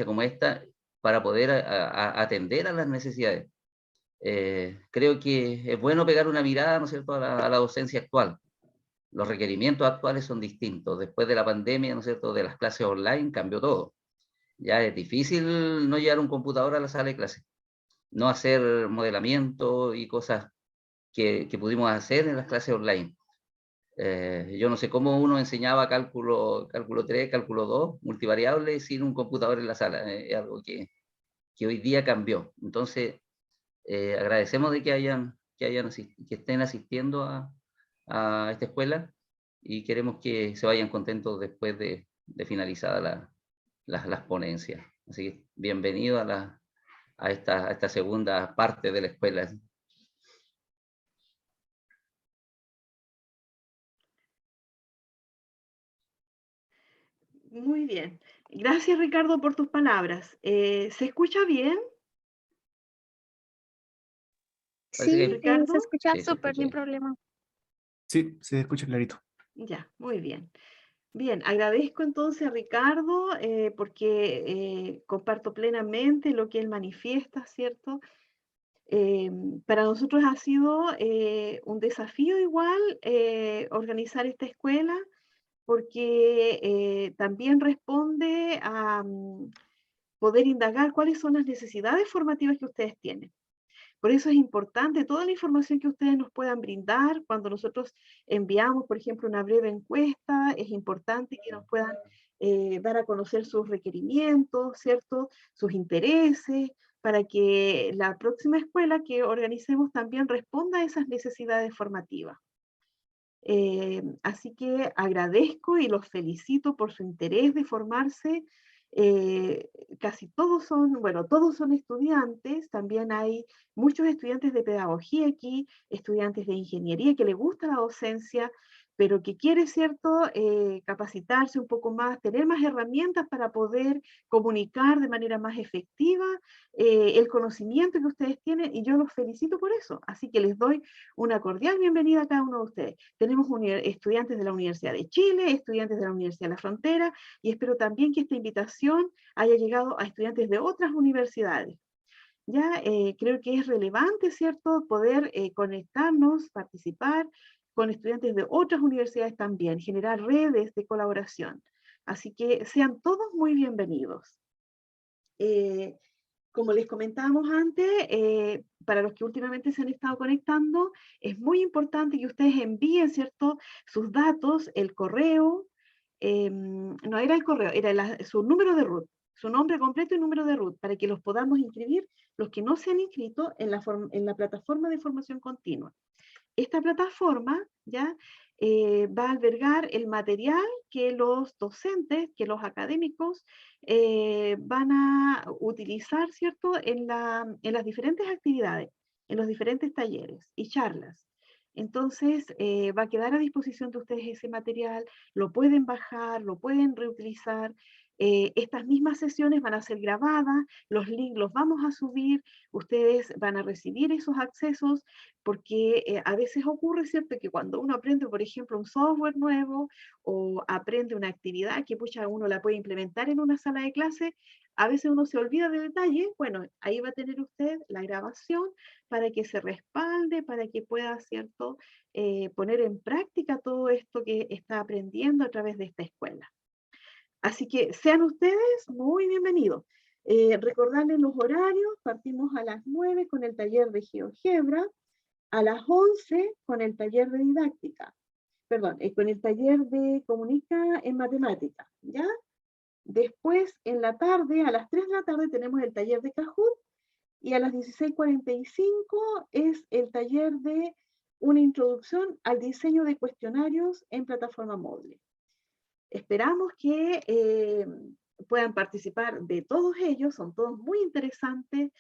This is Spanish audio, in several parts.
como esta para poder atender a las necesidades. Creo que es bueno pegar una mirada, ¿no es cierto?, a la docencia actual. Los requerimientos actuales son distintos. Después de la pandemia, ¿no es cierto?, de las clases online, cambió todo. Ya es difícil no llevar un computador a la sala de clases, no hacer modelamiento y cosas que pudimos hacer en las clases online. Yo no sé cómo uno enseñaba cálculo 3, cálculo 2, multivariable, sin un computador en la sala. Es algo que hoy día cambió. Entonces, agradecemos de que estén asistiendo a esta escuela y queremos que se vayan contentos después de finalizadas las ponencias. Así que bienvenido a esta segunda parte de la escuela. Muy bien. Gracias, Ricardo, por tus palabras. ¿Se escucha bien, Parece Sí, que se Ricardo? escucha sí, se súper, escucha sin bien. problema. Sí, se escucha clarito. Ya, muy bien. Bien, agradezco entonces a Ricardo porque comparto plenamente lo que él manifiesta, ¿cierto? Para nosotros ha sido un desafío igual organizar esta escuela porque también responde a poder indagar cuáles son las necesidades formativas que ustedes tienen. Por eso es importante toda la información que ustedes nos puedan brindar cuando nosotros enviamos, por ejemplo, una breve encuesta. Es importante que nos puedan dar a conocer sus requerimientos, ¿cierto? Sus intereses, para que la próxima escuela que organicemos también responda a esas necesidades formativas. Así que agradezco y los felicito por su interés de formarse. Casi todos son, bueno, todos son estudiantes, también hay muchos estudiantes de pedagogía aquí, estudiantes de ingeniería que les gusta la docencia, pero que quiere, ¿cierto?, capacitarse un poco más, tener más herramientas para poder comunicar de manera más efectiva el conocimiento que ustedes tienen y yo los felicito por eso. Así que les doy una cordial bienvenida a cada uno de ustedes. Tenemos estudiantes de la Universidad de Chile, estudiantes de la Universidad de la Frontera, y espero también que esta invitación haya llegado a estudiantes de otras universidades. Ya creo que es relevante, ¿cierto?, poder conectarnos, participar con estudiantes de otras universidades también, generar redes de colaboración. Así que sean todos muy bienvenidos. Eh, Como les comentábamos antes, para los que últimamente se han estado conectando, es muy importante que ustedes envíen, ¿cierto?, sus datos, el correo, no era el correo, era su número de root, su nombre completo y número de root, para que los podamos inscribir, los que no se han inscrito en la plataforma de formación continua. Esta plataforma ya va a albergar el material que los docentes, que los académicos van a utilizar, ¿cierto?, en las diferentes actividades, en los diferentes talleres y charlas. Entonces, va a quedar a disposición de ustedes ese material, lo pueden bajar, lo pueden reutilizar. Estas mismas sesiones van a ser grabadas, los links los vamos a subir, ustedes van a recibir esos accesos porque a veces ocurre, ¿cierto?, que cuando uno aprende, por ejemplo, un software nuevo o aprende una actividad que pucha, uno la puede implementar en una sala de clase, a veces uno se olvida de detalles. Bueno, ahí va a tener usted la grabación para que se respalde, para que pueda, ¿cierto?, poner en práctica todo esto que está aprendiendo a través de esta escuela. Así que sean ustedes muy bienvenidos. Recordarles los horarios: partimos a las 9 con el taller de GeoGebra, a las 11 con el taller de didáctica, perdón, con el taller de comunica en matemática, ¿ya? Después, en la tarde, a las 3 de la tarde, tenemos el taller de Kahoot y a las 16:45 es el taller de una introducción al diseño de cuestionarios en plataforma móvil. Esperamos que puedan participar de todos ellos, son todos muy interesantes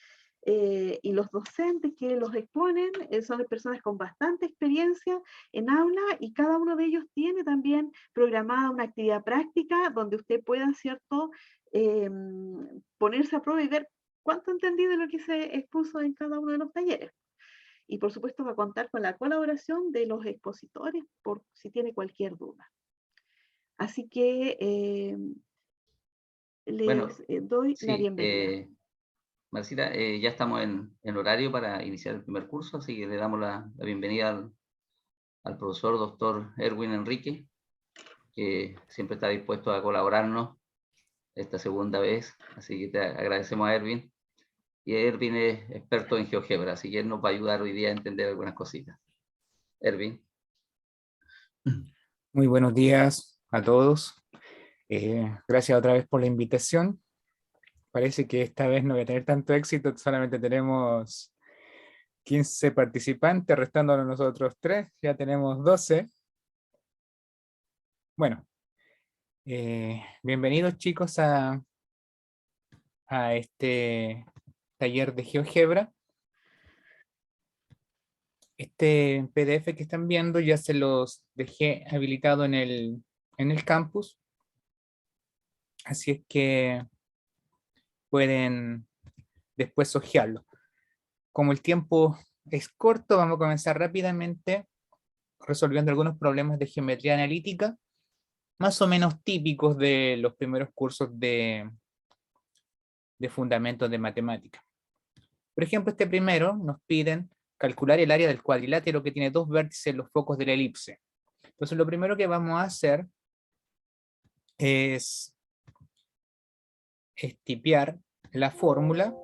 y los docentes que los exponen son personas con bastante experiencia en aula y cada uno de ellos tiene también programada una actividad práctica donde usted pueda, ¿cierto?, eh, ponerse a prueba y ver cuánto ha entendido de lo que se expuso en cada uno de los talleres. Y por supuesto va a contar con la colaboración de los expositores por si tiene cualquier duda. Así que Bueno, doy la sí, bienvenida. Marcela, ya estamos en horario para iniciar el primer curso, así que le damos la bienvenida al profesor doctor Erwin Enrique, que siempre está dispuesto a colaborarnos esta segunda vez, así que te agradecemos a Erwin. Y Erwin es experto en GeoGebra, así que él nos va a ayudar hoy día a entender algunas cositas. Erwin. Muy buenos días a todos. Gracias otra vez por la invitación. Parece que esta vez no voy a tener tanto éxito, solamente tenemos 15 participantes, restándonos nosotros 3, ya tenemos 12. Bueno, bienvenidos chicos a este taller de GeoGebra. Este PDF que están viendo ya se los dejé habilitado en el campus, así es que pueden después hojearlo. Como el tiempo es corto, vamos a comenzar rápidamente resolviendo algunos problemas de geometría analítica, más o menos típicos de los primeros cursos de fundamentos de matemática. Por ejemplo, este primero nos piden calcular el área del cuadrilátero que tiene 2 vértices en los focos de la elipse. Entonces lo primero que vamos a hacer es tipear la fórmula,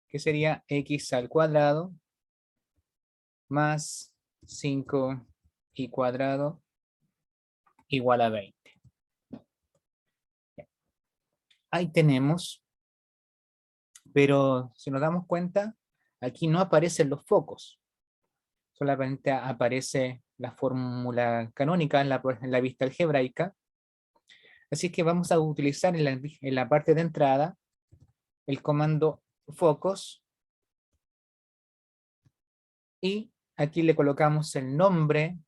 que sería x al cuadrado más 5y cuadrado igual a 20. Ahí tenemos, pero si nos damos cuenta, aquí no aparecen los focos, solamente aparece la fórmula canónica en la vista algebraica. Así que vamos a utilizar en la parte de entrada el comando focos, y aquí le colocamos el nombre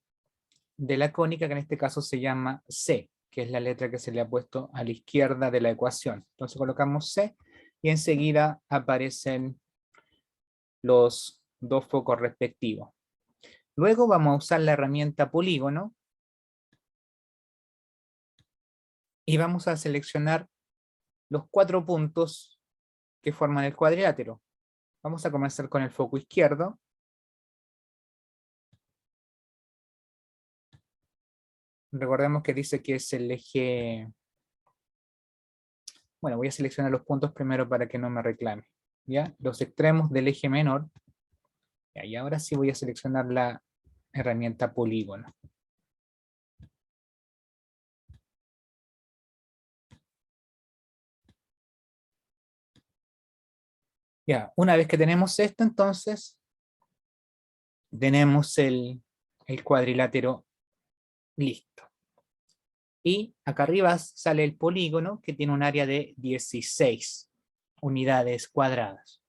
de la cónica, que en este caso se llama C, que es la letra que se le ha puesto a la izquierda de la ecuación. Entonces colocamos C y enseguida aparecen los 2 focos respectivos. Luego vamos a usar la herramienta polígono y vamos a seleccionar los 4 puntos que forman el cuadrilátero. Vamos a comenzar con el foco izquierdo. Recordemos que dice que es el eje... Bueno, voy a seleccionar los puntos primero para que no me reclame. ¿Ya? Los extremos del eje menor. Y ahora sí voy a seleccionar la herramienta polígono. Ya, una vez que tenemos esto, entonces tenemos el cuadrilátero listo. Y acá arriba sale el polígono, que tiene un área de 16 unidades cuadradas.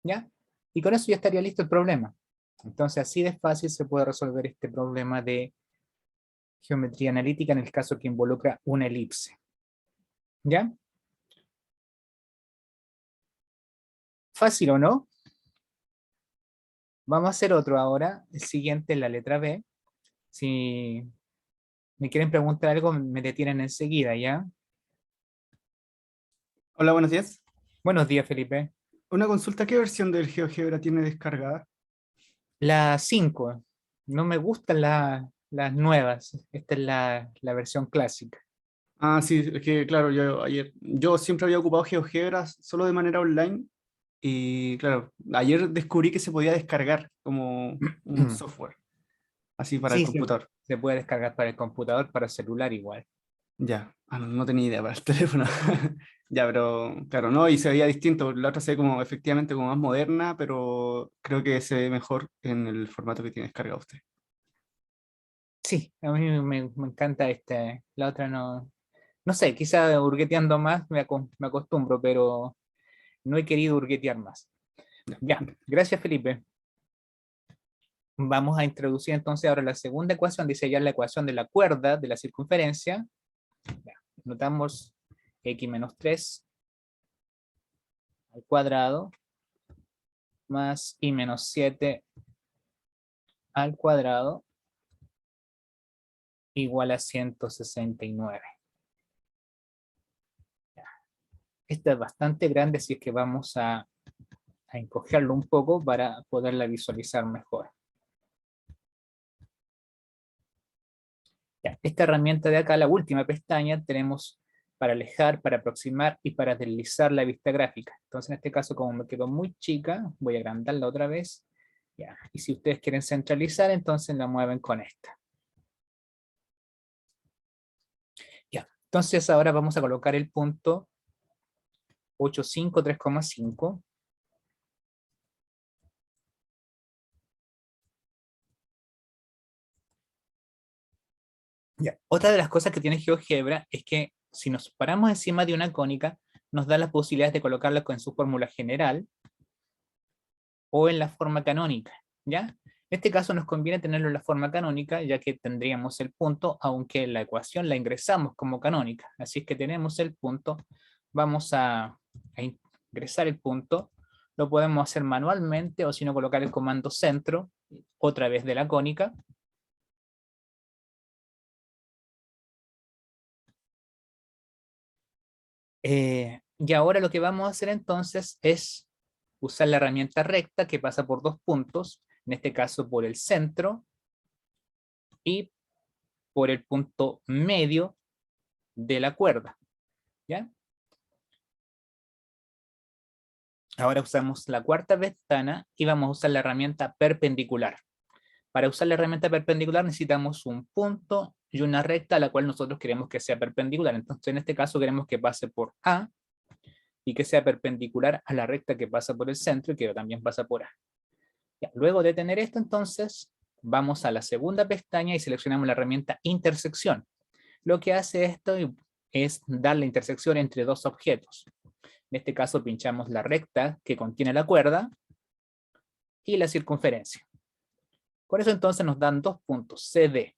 ¿Ya? Y con eso ya estaría listo el problema. Entonces así de fácil se puede resolver este problema de geometría analítica en el caso que involucra una elipse. ¿Ya? ¿Fácil o no? Vamos a hacer otro ahora, el siguiente, la letra B. Si me quieren preguntar algo, me detienen enseguida, ¿ya? Hola, buenos días. Buenos días, Felipe. Una consulta, ¿qué versión del GeoGebra tiene descargada? La 5. No me gustan las nuevas. Esta es la versión clásica. Ah, sí, es que claro, yo siempre había ocupado GeoGebra solo de manera online y claro, ayer descubrí que se podía descargar como un software, así para el Sí, computador. se puede descargar para el computador, para celular igual. Ya, no, no tenía idea para el teléfono. Ya, pero claro, no, y se veía distinto. La otra se ve como efectivamente como más moderna, pero creo que se ve mejor en el formato que tiene descargado usted. Sí, a mí me encanta este. La otra no. No sé, quizá hurgueteando más me acostumbro, pero no he querido hurguetear más. Ya. Ya, gracias Felipe. Vamos a introducir entonces ahora la segunda ecuación, dice ya la ecuación de la cuerda de la circunferencia. Ya, notamos x menos 3 al cuadrado más y menos 7 al cuadrado igual a 169. Esta es bastante grande, así que vamos a encogerlo un poco para poderla visualizar mejor. Ya, esta herramienta de acá, la última pestaña, tenemos para alejar, para aproximar y para deslizar la vista gráfica. Entonces, en este caso, como me quedó muy chica, voy a agrandarla otra vez. Ya. Y si ustedes quieren centralizar, entonces la mueven con esta. Ya. Entonces, ahora vamos a colocar el punto 853,5. Ya. Otra de las cosas que tiene GeoGebra es que si nos paramos encima de una cónica, nos da la posibilidad de colocarla en su fórmula general o en la forma canónica, ¿ya? En este caso nos conviene tenerlo en la forma canónica, ya que tendríamos el punto, aunque la ecuación la ingresamos como canónica. Así es que tenemos el punto, vamos a ingresar el punto, lo podemos hacer manualmente o si no colocar el comando centro, otra vez de la cónica. Y ahora lo que vamos a hacer entonces es usar la herramienta recta que pasa por dos puntos, en este caso por el centro y por el punto medio de la cuerda, ¿ya? Ahora usamos la cuarta ventana y vamos a usar la herramienta perpendicular. Para usar la herramienta perpendicular necesitamos un punto y una recta a la cual nosotros queremos que sea perpendicular. Entonces en este caso queremos que pase por A y que sea perpendicular a la recta que pasa por el centro y que también pasa por A. Ya, luego de tener esto entonces vamos a la segunda pestaña y seleccionamos la herramienta intersección. Lo que hace esto es dar la intersección entre dos objetos. En este caso pinchamos la recta que contiene la cuerda y la circunferencia. Con eso entonces nos dan dos puntos CD.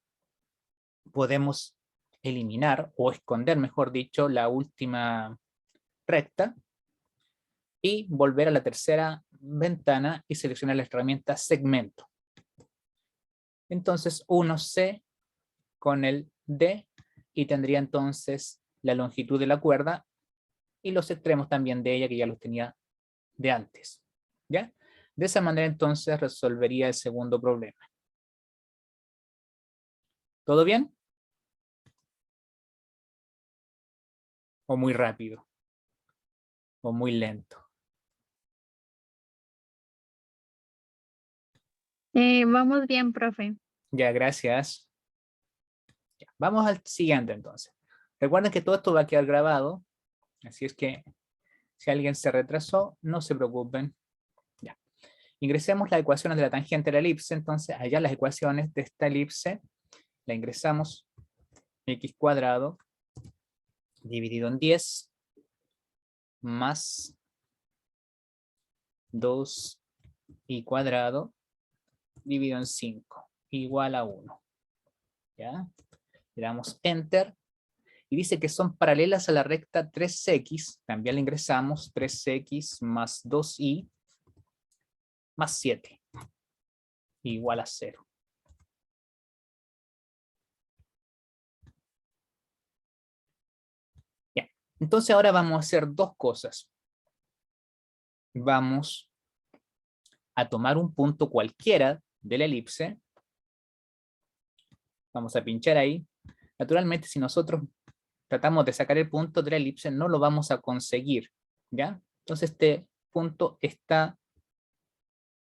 Podemos eliminar o esconder, mejor dicho, la última recta y volver a la tercera ventana y seleccionar la herramienta segmento. Entonces 1C con el D y tendría entonces la longitud de la cuerda y los extremos también de ella que ya los tenía de antes, ¿ya? De esa manera entonces resolvería el segundo problema. ¿Todo bien? ¿O muy rápido? ¿O muy lento? Vamos bien, profe. Ya, gracias. Ya, vamos al siguiente entonces. Recuerden que todo esto va a quedar grabado, así es que si alguien se retrasó, no se preocupen. Ya. Ingresemos las ecuaciones de la tangente de la elipse, entonces allá las ecuaciones de esta elipse, la ingresamos x cuadrado dividido en 10 más 2y cuadrado dividido en 5 igual a 1. ¿Ya? Le damos enter y dice que son paralelas a la recta 3x, también le ingresamos 3x más 2y más 7 igual a 0. Bien, entonces ahora vamos a hacer dos cosas. Vamos a tomar un punto cualquiera de la elipse. Vamos a pinchar ahí. Naturalmente, si nosotros tratamos de sacar el punto de la elipse, no lo vamos a conseguir, ¿ya? Entonces este punto está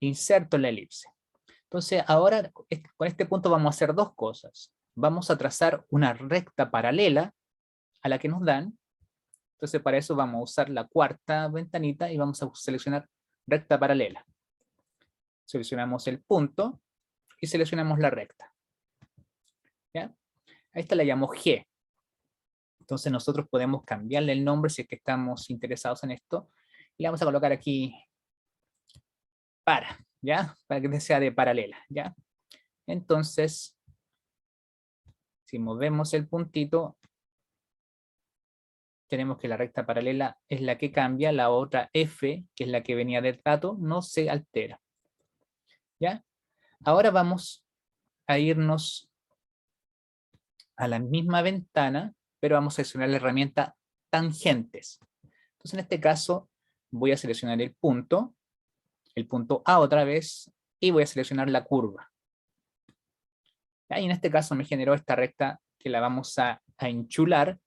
inserto en la elipse. Entonces ahora con este punto vamos a hacer dos cosas. Vamos a trazar una recta paralela a la que nos dan. Entonces para eso vamos a usar la cuarta ventanita y vamos a seleccionar recta paralela. Seleccionamos el punto y seleccionamos la recta. ¿Ya? A esta la llamo G. Entonces nosotros podemos cambiarle el nombre si es que estamos interesados en esto. Y le vamos a colocar aquí ¿ya? Para que sea de paralela, ¿ya? Entonces, si movemos el puntito, tenemos que la recta paralela es la que cambia, la otra F, que es la que venía del dato, no se altera. ¿Ya? Ahora vamos a irnos a la misma ventana, pero vamos a seleccionar la herramienta tangentes. Entonces en este caso voy a seleccionar el punto A otra vez, y voy a seleccionar la curva. Y en este caso me generó esta recta que la vamos a enchular.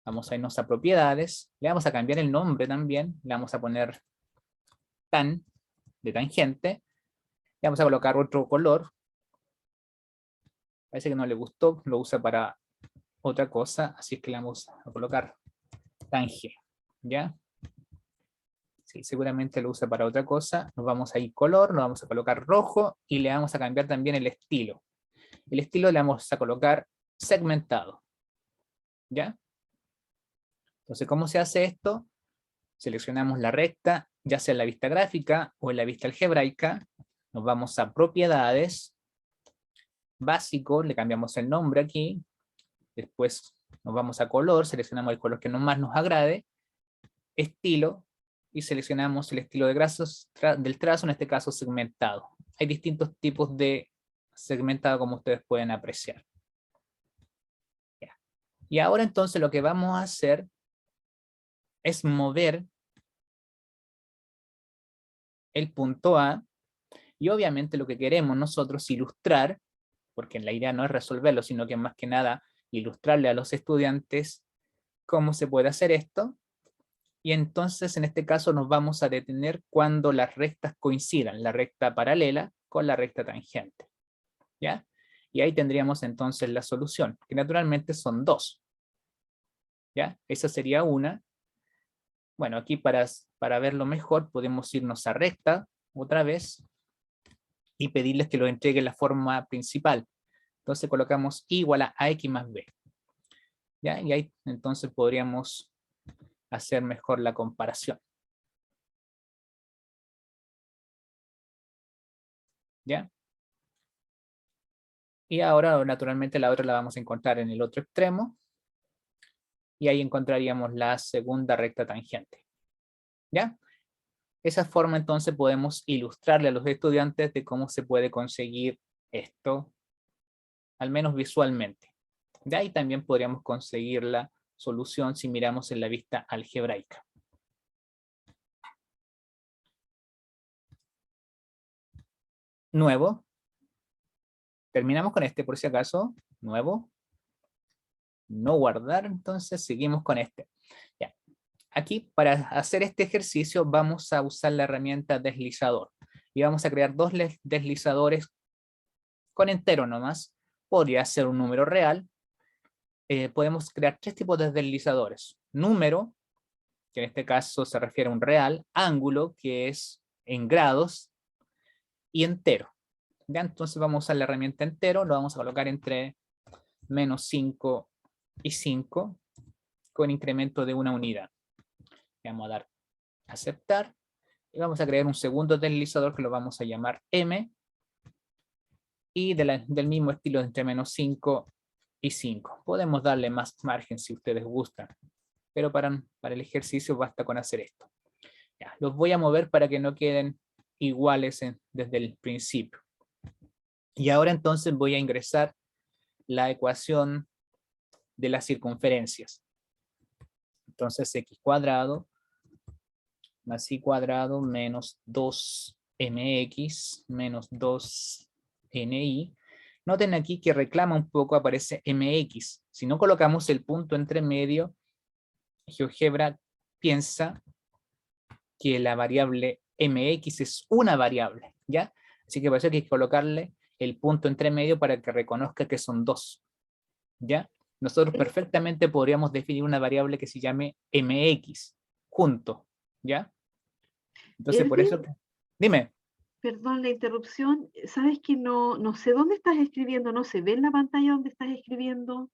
Vamos a irnos a propiedades, le vamos a cambiar el nombre también, le vamos a poner tan, de tangente, le vamos a colocar otro color. Parece que no le gustó, lo usa para otra cosa, así es que le vamos a colocar tangente, ¿ya? Sí, seguramente lo usa para otra cosa. Nos vamos a ir color, nos vamos a colocar rojo, y le vamos a cambiar también el estilo. El estilo le vamos a colocar segmentado, ¿ya? Entonces, ¿cómo se hace esto? Seleccionamos la recta, ya sea en la vista gráfica o en la vista algebraica. Nos vamos a propiedades, básico, le cambiamos el nombre aquí. Después nos vamos a color, seleccionamos el color que más nos agrade. Estilo, y seleccionamos el estilo del trazo, en este caso segmentado. Hay distintos tipos de segmentado, como ustedes pueden apreciar. Ya. Y ahora entonces lo que vamos a hacer es mover el punto A, y obviamente lo que queremos nosotros ilustrar, porque la idea no es resolverlo, sino que más que nada ilustrarle a los estudiantes cómo se puede hacer esto. Y entonces en este caso nos vamos a detener cuando las rectas coincidan, la recta paralela con la recta tangente, ¿ya? Y ahí tendríamos entonces la solución, que naturalmente son dos, ¿ya? Esa sería una. Bueno, aquí para verlo mejor podemos irnos a recta otra vez y pedirles que lo entreguen la forma principal. Entonces colocamos y igual a x más b, ¿ya? Y ahí entonces podríamos hacer mejor la comparación, ¿ya? Y ahora naturalmente la otra la vamos a encontrar en el otro extremo, y ahí encontraríamos la segunda recta tangente, ¿ya? Esa forma entonces podemos ilustrarle a los estudiantes de cómo se puede conseguir esto, al menos visualmente. De ahí también podríamos conseguir la solución si miramos en la vista algebraica. Nuevo. Terminamos con este por si acaso. Nuevo. No guardar, entonces seguimos con este. Ya. Aquí para hacer este ejercicio vamos a usar la herramienta deslizador. Y vamos a crear dos deslizadores con entero nomás. Podría ser un número real. Podemos crear tres tipos de deslizadores. Número, que en este caso se refiere a un real. Ángulo, que es en grados. Y entero. Ya, entonces vamos a usar la herramienta entero. Lo vamos a colocar entre menos 5 y 5 con incremento de una unidad. Le vamos a dar aceptar. Y vamos a crear un segundo deslizador que lo vamos a llamar M. Y del mismo estilo entre menos 5 y 5. Podemos darle más margen si ustedes gustan. Pero para el ejercicio basta con hacer esto. Ya, los voy a mover para que no queden iguales desde el principio. Y ahora entonces voy a ingresar la ecuación de las circunferencias. Entonces x cuadrado más y cuadrado menos 2mx menos 2ni. Noten aquí que reclama un poco, aparece mx. Si no colocamos el punto entre medio, GeoGebra piensa que la variable mx es una variable, ¿ya? Así que por eso hay que colocarle el punto entre medio para que reconozca que son dos, ¿ya? Nosotros perfectamente podríamos definir una variable que se llame mx, junto, ¿ya? Entonces por eso... Dime. Perdón la interrupción. ¿Sabes que no sé dónde estás escribiendo? ¿No se ve en la pantalla dónde estás escribiendo?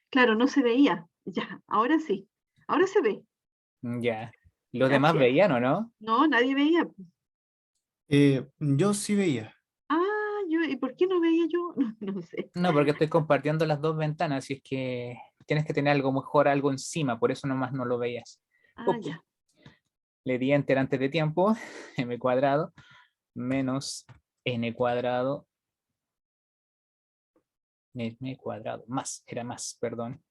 Claro, no se veía. Ya, ahora sí. Ahora se ve. Ya. ¿Los demás Gracias. veían o no? No, nadie veía. Yo sí veía. Ah, ¿y por qué no veía yo? No sé. No, porque estoy compartiendo las dos ventanas, y es que tienes que tener algo mejor, algo encima, por eso nomás no lo veías. Ah, Ups. ya. Le di enter antes de tiempo, m cuadrado menos n cuadrado, m cuadrado, más, era más, perdón.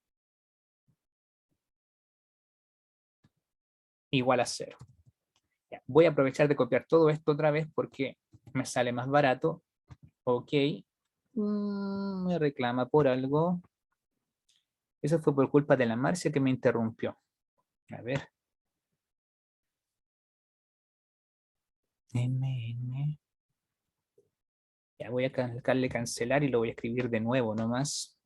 igual a 0. Ya, voy a aprovechar de copiar todo esto otra vez porque me sale más barato. Ok. Me reclama por algo. Eso fue por culpa de la Marcia que me interrumpió. A ver. MN. Ya voy a darle cancelar y lo voy a escribir de nuevo nomás.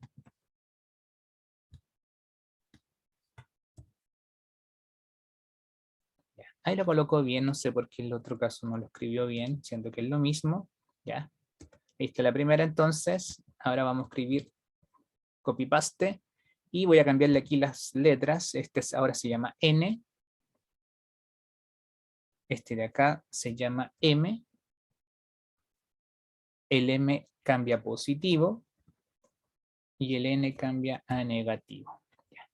Ya, ahí lo colocó bien, no sé por qué el otro caso no lo escribió bien, siento que es lo mismo. Ya. Listo, la primera entonces. Ahora vamos a escribir copy paste. Y voy a cambiarle aquí las letras. Este ahora se llama N. Este de acá se llama M. El M cambia a positivo. Y el N cambia a negativo. Ya.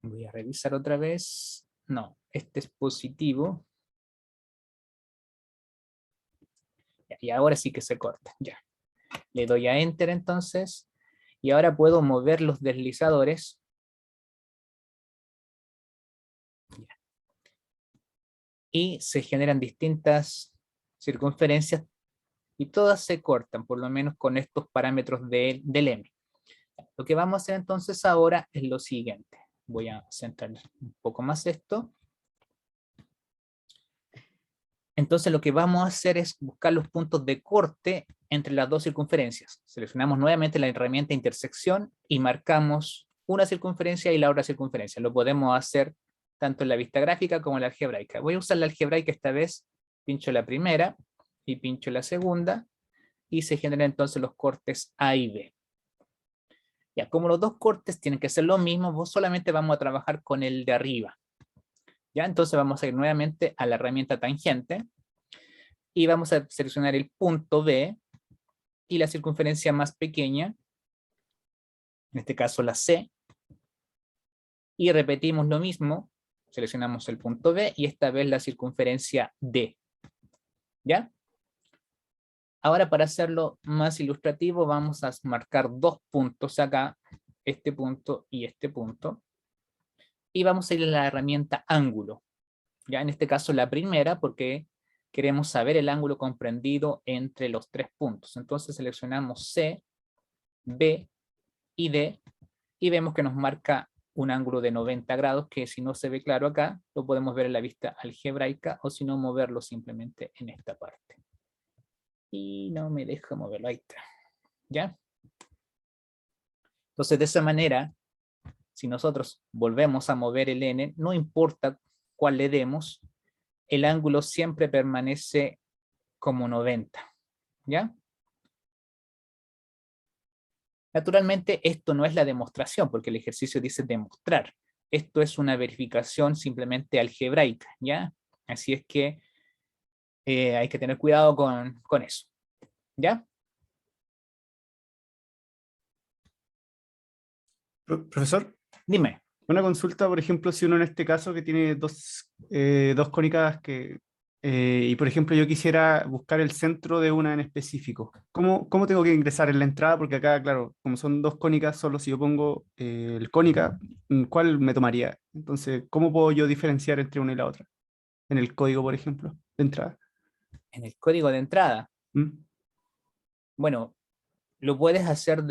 Voy a revisar otra vez. No, este es positivo. Ya, y ahora sí que se corta. Ya. Le doy a Enter entonces. Y ahora puedo mover los deslizadores. Ya. Y se generan distintas circunferencias y todas se cortan, por lo menos con estos parámetros del M. Lo que vamos a hacer entonces ahora es lo siguiente. Voy a centrar un poco más esto. Entonces lo que vamos a hacer es buscar los puntos de corte entre las dos circunferencias. Seleccionamos nuevamente la herramienta intersección y marcamos una circunferencia y la otra circunferencia. Lo podemos hacer tanto en la vista gráfica como en la algebraica. Voy a usar la algebraica esta vez. Pincho la primera y pincho la segunda. Y se generan entonces los cortes A y B. Ya, como los dos cortes tienen que ser los mismos, solamente vamos a trabajar con el de arriba. Ya, entonces vamos a ir nuevamente a la herramienta tangente y vamos a seleccionar el punto B y la circunferencia más pequeña, en este caso la C, y repetimos lo mismo, seleccionamos el punto B y esta vez la circunferencia D. ¿Ya? Ahora para hacerlo más ilustrativo vamos a marcar dos puntos acá, este punto y este punto, y vamos a ir a la herramienta ángulo. Ya en este caso la primera porque queremos saber el ángulo comprendido entre los tres puntos. Entonces seleccionamos C, B y D y vemos que nos marca un ángulo de 90 grados que si no se ve claro acá, lo podemos ver en la vista algebraica o si no moverlo simplemente en esta parte. Y no me deja moverlo, ahí está. ¿Ya? Entonces de esa manera, si nosotros volvemos a mover el N, no importa cuál le demos, el ángulo siempre permanece como 90. ¿Ya? Naturalmente esto no es la demostración, porque el ejercicio dice demostrar. Esto es una verificación simplemente algebraica, ¿ya? Así es que hay que tener cuidado con eso. ¿Ya? Profesor, Dime. una consulta, por ejemplo, si uno en este caso que tiene dos cónicas y por ejemplo yo quisiera buscar el centro de una en específico, ¿cómo tengo que ingresar en la entrada? Porque acá, claro, como son dos cónicas, solo si yo pongo el cónica, ¿cuál me tomaría? Entonces, ¿cómo puedo yo diferenciar entre una y la otra? En el código, por ejemplo, de entrada. En el código de entrada. ¿Mm? Bueno, lo puedes hacer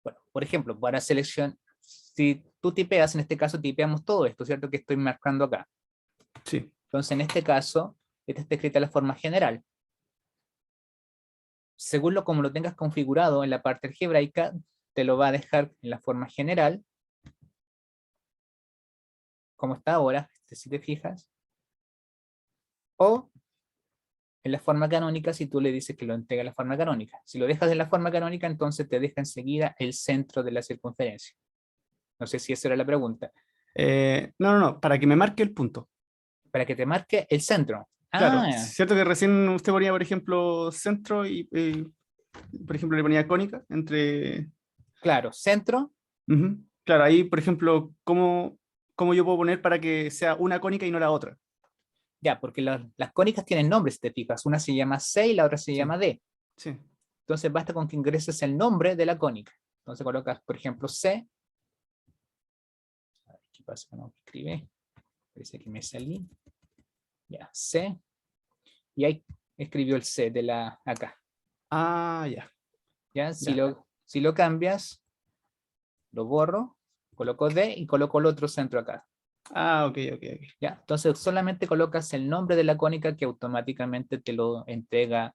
bueno, por ejemplo, para selección, si tú tipeas, en este caso tipeamos todo esto, ¿cierto? Que estoy marcando acá. Sí. Entonces, en este caso, esta está escrita de la forma general. Según como lo tengas configurado en la parte algebraica, te lo va a dejar en la forma general, como está ahora, si te fijas, o en la forma canónica si tú le dices que lo entrega en la forma canónica. Si lo dejas en la forma canónica, entonces te deja enseguida el centro de la circunferencia. No sé si esa era la pregunta. No, para que me marque el punto. Para que te marque el centro. Claro, Ah, cierto que recién usted ponía, por ejemplo, centro y, por ejemplo, le ponía cónica entre... claro, centro. Ujú. Claro, ahí, por ejemplo, ¿cómo yo puedo poner para que sea una cónica y no la otra? Ya, porque las cónicas tienen nombres, si te fijas. Una se llama C y la otra se Sí, llama D. sí. Entonces basta con que ingreses el nombre de la cónica. Entonces colocas, por ejemplo, C pasa que no escribe? Parece que me salí. Ya, C. Y ahí escribió el C de la acá. Ah, ya. ¿Ya? Ya. Si lo cambias, lo borro, coloco D y coloco el otro centro acá. Ah, ok. ¿Ya? Entonces solamente colocas el nombre de la cónica que automáticamente te lo entrega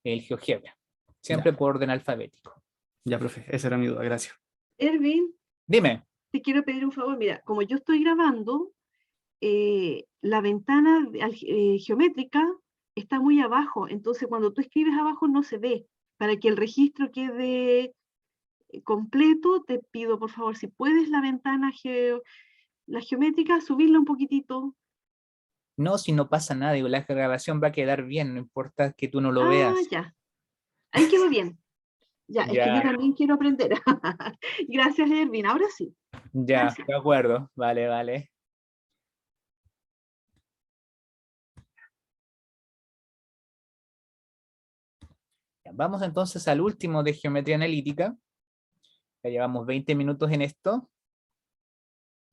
el GeoGebra. Siempre Ya, por orden alfabético. ya, profe. Esa era mi duda, gracias. Erwin, Dime. te quiero pedir un favor. Mira, como yo estoy grabando, la ventana geométrica está muy abajo, entonces cuando tú escribes abajo no se ve. Para que el registro quede completo, te pido por favor, si puedes la ventana la geométrica, subirla un poquitito. No, si no pasa nada, digo, la grabación va a quedar bien, no importa que tú no lo Ah, veas. ya. Ahí quedó bien. Ya, es que yo Ya, también quiero aprender. Gracias, Erwin. Ahora sí. ya, Gracias. de acuerdo. Vale, vale. Ya, vamos entonces al último de geometría analítica. Ya llevamos 20 minutos en esto.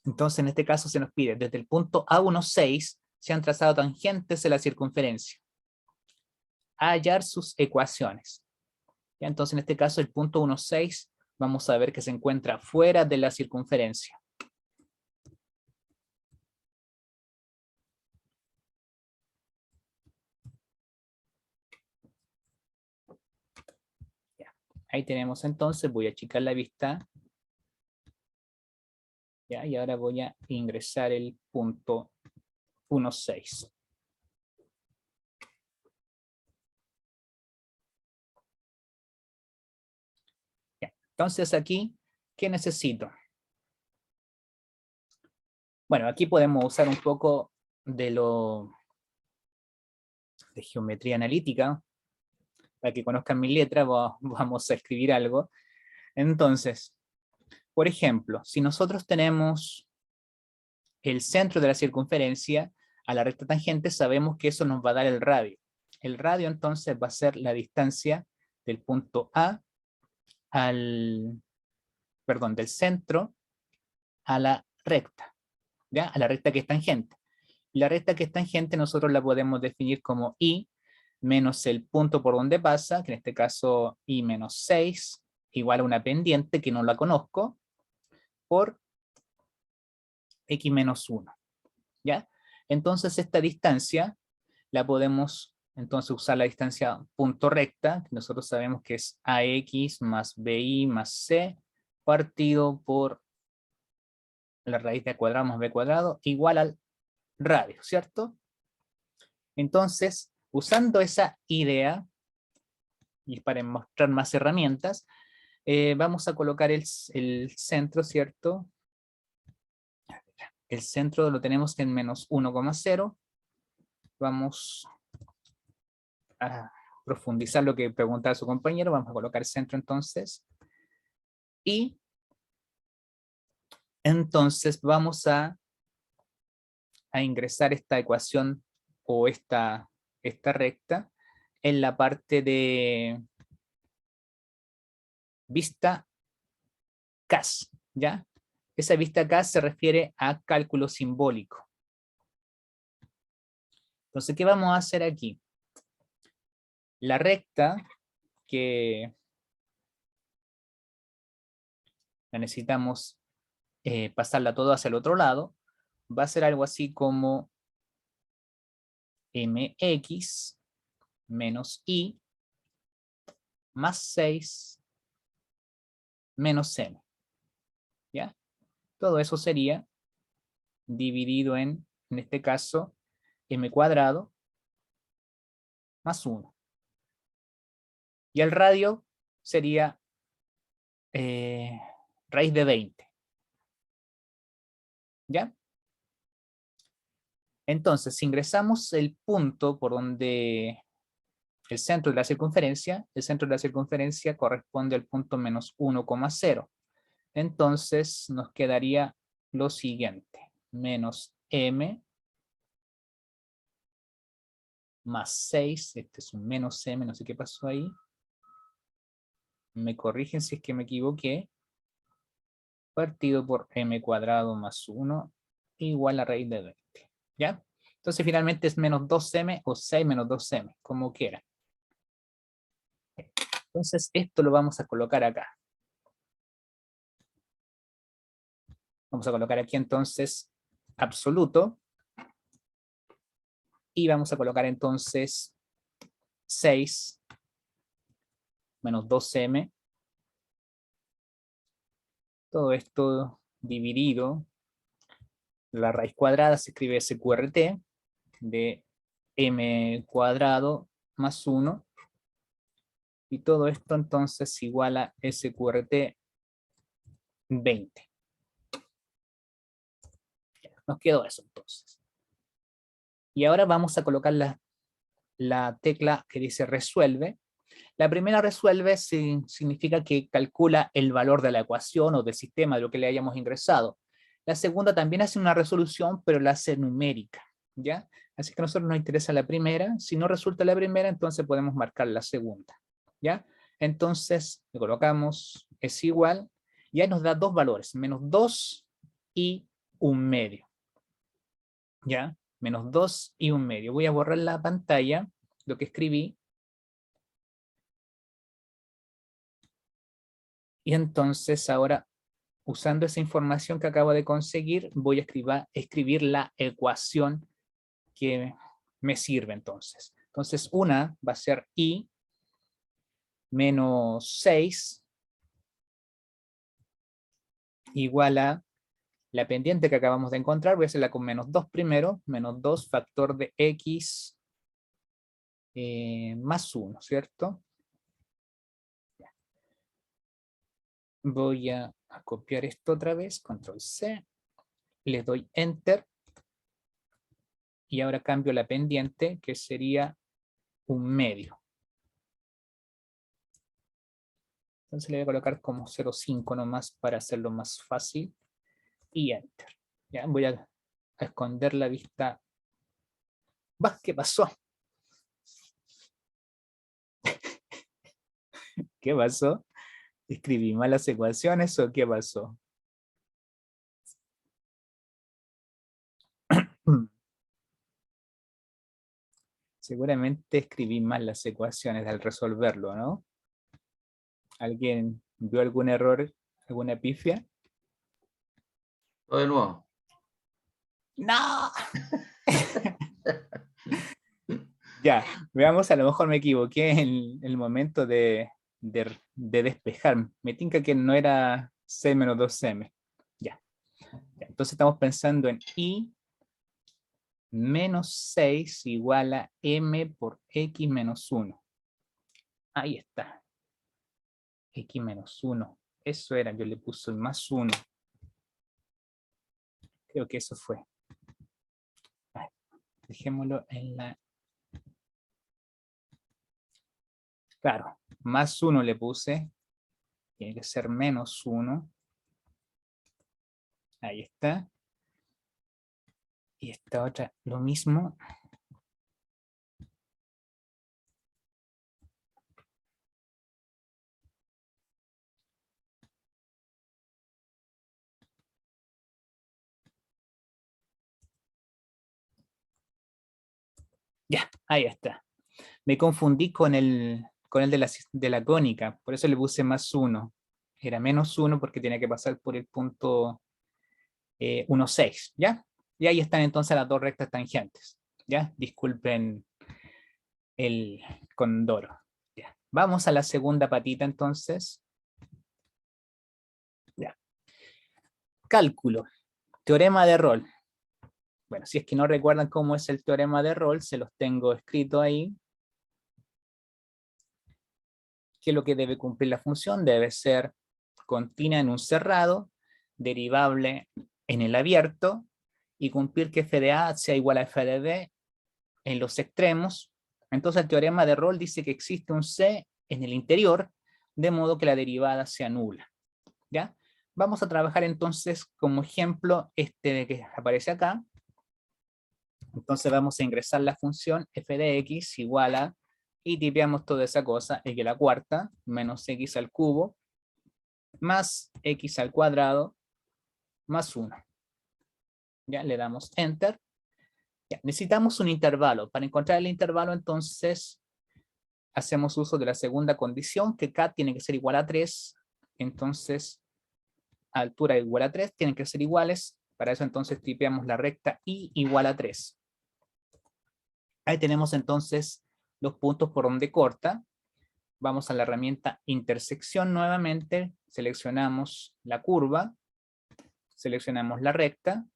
Entonces, en este caso se nos pide, desde el punto A16 se han trazado tangentes en la circunferencia. A hallar sus ecuaciones. Ya, entonces, en este caso, el punto 16, vamos a ver que se encuentra fuera de la circunferencia. Ya, ahí tenemos entonces, voy a achicar la vista. Ya, y ahora voy a ingresar el punto 16. Entonces aquí, ¿qué necesito? Bueno, aquí podemos usar un poco de geometría analítica. Para que conozcan mi letra, vamos a escribir algo. Entonces, por ejemplo, si nosotros tenemos el centro de la circunferencia a la recta tangente, sabemos que eso nos va a dar el radio. El radio entonces va a ser la distancia del punto A del centro a la recta, ¿ya? A la recta que es tangente. La recta que es tangente nosotros la podemos definir como I menos el punto por donde pasa, que en este caso I menos 6, igual a una pendiente que no la conozco, por X menos 1, ¿ya? Entonces esta distancia la podemos entonces usar la distancia punto recta, que nosotros sabemos que es AX más BI más C, partido por la raíz de A cuadrado más B cuadrado, igual al radio, ¿cierto? Entonces, usando esa idea, y para mostrar más herramientas, vamos a colocar el centro, ¿cierto? El centro lo tenemos en menos 1,0. Vamos a profundizar lo que preguntaba su compañero. Vamos a colocar el centro entonces. Y entonces vamos a ingresar esta ecuación o esta recta en la parte de vista CAS, ¿ya? Esa vista CAS se refiere a cálculo simbólico. Entonces, ¿qué vamos a hacer aquí? La recta que la necesitamos pasarla todo hacia el otro lado, va a ser algo así como mx menos i más 6 menos m, ¿ya? Todo eso sería dividido en este caso, m cuadrado más 1. Y el radio sería raíz de 20. ¿Ya? Entonces, si ingresamos el punto por donde el centro de la circunferencia, el centro de la circunferencia corresponde al punto menos 1,0. Entonces, nos quedaría lo siguiente. Menos m más 6. Este es un menos m, no sé qué pasó ahí. Me corrigen si es que me equivoqué. partido por m cuadrado más 1 igual a raíz de 20. ¿Ya? Entonces finalmente es menos 2m o 6 menos 2m, como quiera. Entonces esto lo vamos a colocar acá. Vamos a colocar aquí entonces absoluto. Y vamos a colocar entonces 6 menos 2m. Todo esto dividido. La raíz cuadrada se escribe SQRT de m cuadrado más 1. Y todo esto entonces igual a SQRT 20. Nos quedó eso entonces. Y ahora vamos a colocar la tecla que dice resuelve. La primera resuelve significa que calcula el valor de la ecuación o del sistema de lo que le hayamos ingresado. La segunda también hace una resolución, pero la hace numérica, ¿ya? Así que a nosotros nos interesa la primera. Si no resulta la primera, entonces podemos marcar la segunda, ¿ya? Entonces le colocamos es igual, ya nos da dos valores, menos 2 y 1/2, ¿ya? Menos 2 y 1/2. Voy a borrar la pantalla, lo que escribí. Y entonces ahora, usando esa información que acabo de conseguir, voy a escribir la ecuación que me sirve entonces. Entonces una va a ser y menos 6 igual a la pendiente que acabamos de encontrar. Voy a hacerla con menos 2 primero. Menos 2 factor de x más 1, ¿cierto? Voy a copiar esto otra vez, control C, le doy enter, y ahora cambio la pendiente, que sería 1/2. Entonces le voy a colocar como 0,5 nomás para hacerlo más fácil, y enter. Ya, voy a esconder la vista. ¡Bah! ¿Qué pasó? ¿Qué pasó? ¿Escribí mal las ecuaciones o qué pasó? Seguramente escribí mal las ecuaciones al resolverlo, ¿no? ¿Alguien vio algún error, alguna pifia? Todo de nuevo. ¡No! Ya, veamos, a lo mejor me equivoqué en el momento de despejar. Me tinca que no era c menos 2m. Ya. Entonces estamos pensando en y menos 6 igual a m por x menos 1. Ahí está. X menos 1. Eso era, yo le puse el más 1. Creo que eso fue. Dejémoslo en la... Claro, más 1 le puse. Tiene que ser menos 1. Ahí está. Y esta otra, lo mismo. Ya, ahí está. Me confundí con el de la cónica, por eso le puse más 1. Era menos 1 porque tenía que pasar por el punto 1,6, ¿ya? Y ahí están entonces las dos rectas tangentes, ¿ya? Disculpen el condoro. Ya. Vamos a la segunda patita entonces. Ya. Cálculo. Teorema de Rolle. Bueno, si es que no recuerdan cómo es el teorema de Rolle, se los tengo escrito ahí. ¿Qué es lo que debe cumplir la función? Debe ser continua en un cerrado, derivable en el abierto, y cumplir que f de a sea igual a f de b en los extremos. Entonces el teorema de Rolle dice que existe un c en el interior, de modo que la derivada sea nula. ¿Ya? Vamos a trabajar entonces como ejemplo este que aparece acá. Entonces vamos a ingresar la función f de x igual a, y tipeamos toda esa cosa, x a la cuarta menos x al cubo más x al cuadrado más 1. Ya, le damos Enter. Ya, necesitamos un intervalo. Para encontrar el intervalo, entonces, hacemos uso de la segunda condición, que K tiene que ser igual a 3. Entonces, altura igual a 3, tienen que ser iguales. Para eso, entonces, tipeamos la recta Y igual a 3. Ahí tenemos, entonces, los puntos por donde corta. Vamos a la herramienta intersección nuevamente. Seleccionamos la curva. Seleccionamos la recta.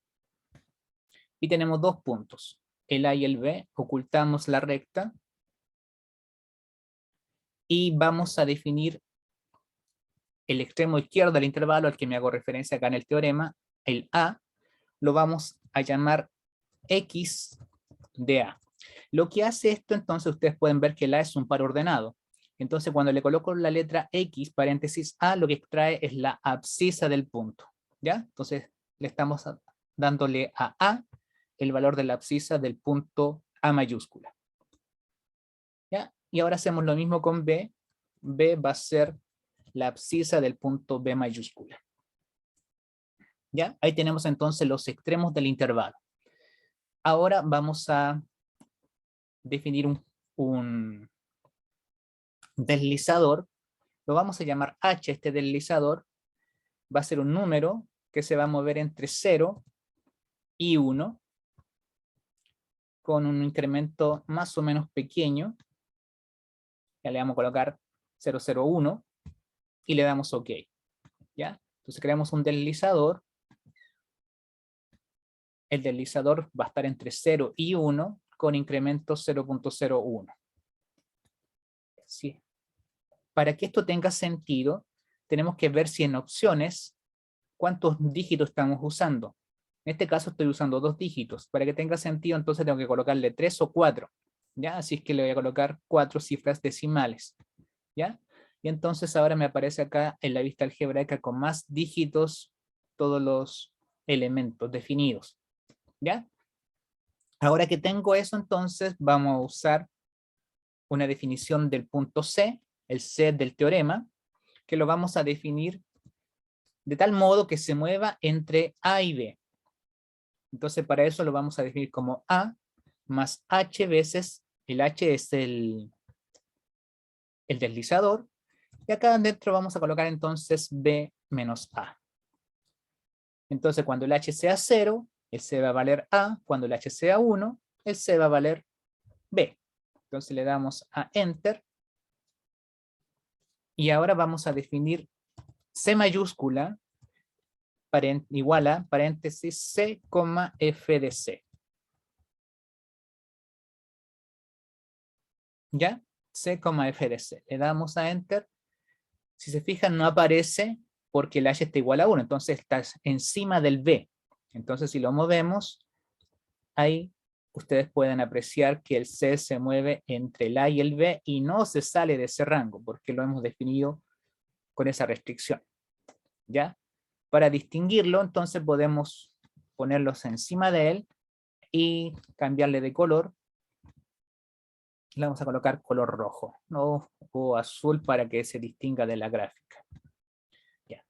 Y tenemos 2 puntos. El A y el B. Ocultamos la recta. Y vamos a definir el extremo izquierdo del intervalo al que me hago referencia acá en el teorema. El A lo vamos a llamar X de A. Lo que hace esto, entonces, ustedes pueden ver que el A es un par ordenado. Entonces, cuando le coloco la letra X, paréntesis A, lo que extrae es la abscisa del punto. ¿Ya? Entonces, le estamos dándole a A el valor de la abscisa del punto A mayúscula. ¿Ya? Y ahora hacemos lo mismo con B. B va a ser la abscisa del punto B mayúscula. ¿Ya? Ahí tenemos entonces los extremos del intervalo. Ahora vamos a definir un deslizador. Lo vamos a llamar H, este deslizador. Va a ser un número que se va a mover entre 0 y 1, con un incremento más o menos pequeño. Ya le vamos a colocar 001 y le damos OK. ¿Ya? Entonces creamos un deslizador. El deslizador va a estar entre 0 y 1 con incremento 0.01. Sí. Para que esto tenga sentido, tenemos que ver si en opciones cuántos dígitos estamos usando. En este caso estoy usando 2 dígitos. Para que tenga sentido, entonces tengo que colocarle 3 o 4. ¿Ya? Así es que le voy a colocar 4 cifras decimales. ¿Ya? Y entonces ahora me aparece acá en la vista algebraica con más dígitos todos los elementos definidos. ¿Ya? Ahora que tengo eso, entonces vamos a usar una definición del punto C, el C del teorema, que lo vamos a definir de tal modo que se mueva entre A y B. Entonces para eso lo vamos a definir como A más H veces, el H es el deslizador, y acá adentro vamos a colocar entonces B menos A. Entonces cuando el H sea 0, el C va a valer A, cuando el H sea 1, el C va a valer B. Entonces le damos a Enter, y ahora vamos a definir C mayúscula igual a paréntesis C, F de C. ¿Ya? C, F de C. Le damos a Enter. Si se fijan, no aparece porque el H está igual a 1. Entonces está encima del B. Entonces si lo movemos, ahí ustedes pueden apreciar que el C se mueve entre el A y el B y no se sale de ese rango porque lo hemos definido con esa restricción. ¿Ya? Para distinguirlo, entonces podemos ponerlos encima de él y cambiarle de color. Le vamos a colocar color rojo, ¿no? O azul para que se distinga de la gráfica. Ya.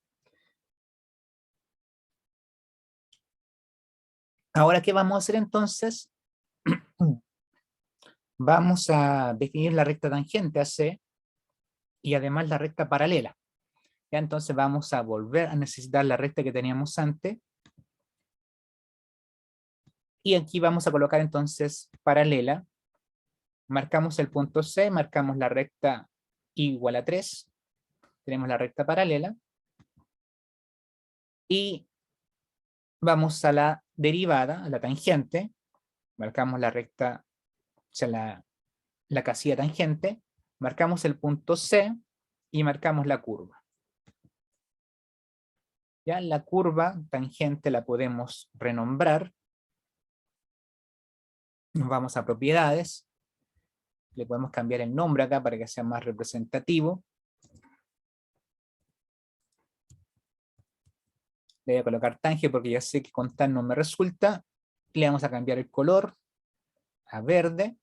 Ahora, ¿qué vamos a hacer entonces? Vamos a definir la recta tangente a C y además la recta paralela. Ya, entonces vamos a volver a necesitar la recta que teníamos antes. Y aquí vamos a colocar entonces paralela. Marcamos el punto C, marcamos la recta igual a 3. Tenemos la recta paralela. Y vamos a la derivada, a la tangente. Marcamos la recta, o sea, la casilla tangente. Marcamos el punto C y marcamos la curva. Ya la curva tangente la podemos renombrar. Nos vamos a propiedades. Le podemos cambiar el nombre acá para que sea más representativo. Le voy a colocar tangente porque ya sé que con tal no me resulta. Le vamos a cambiar el color a verde.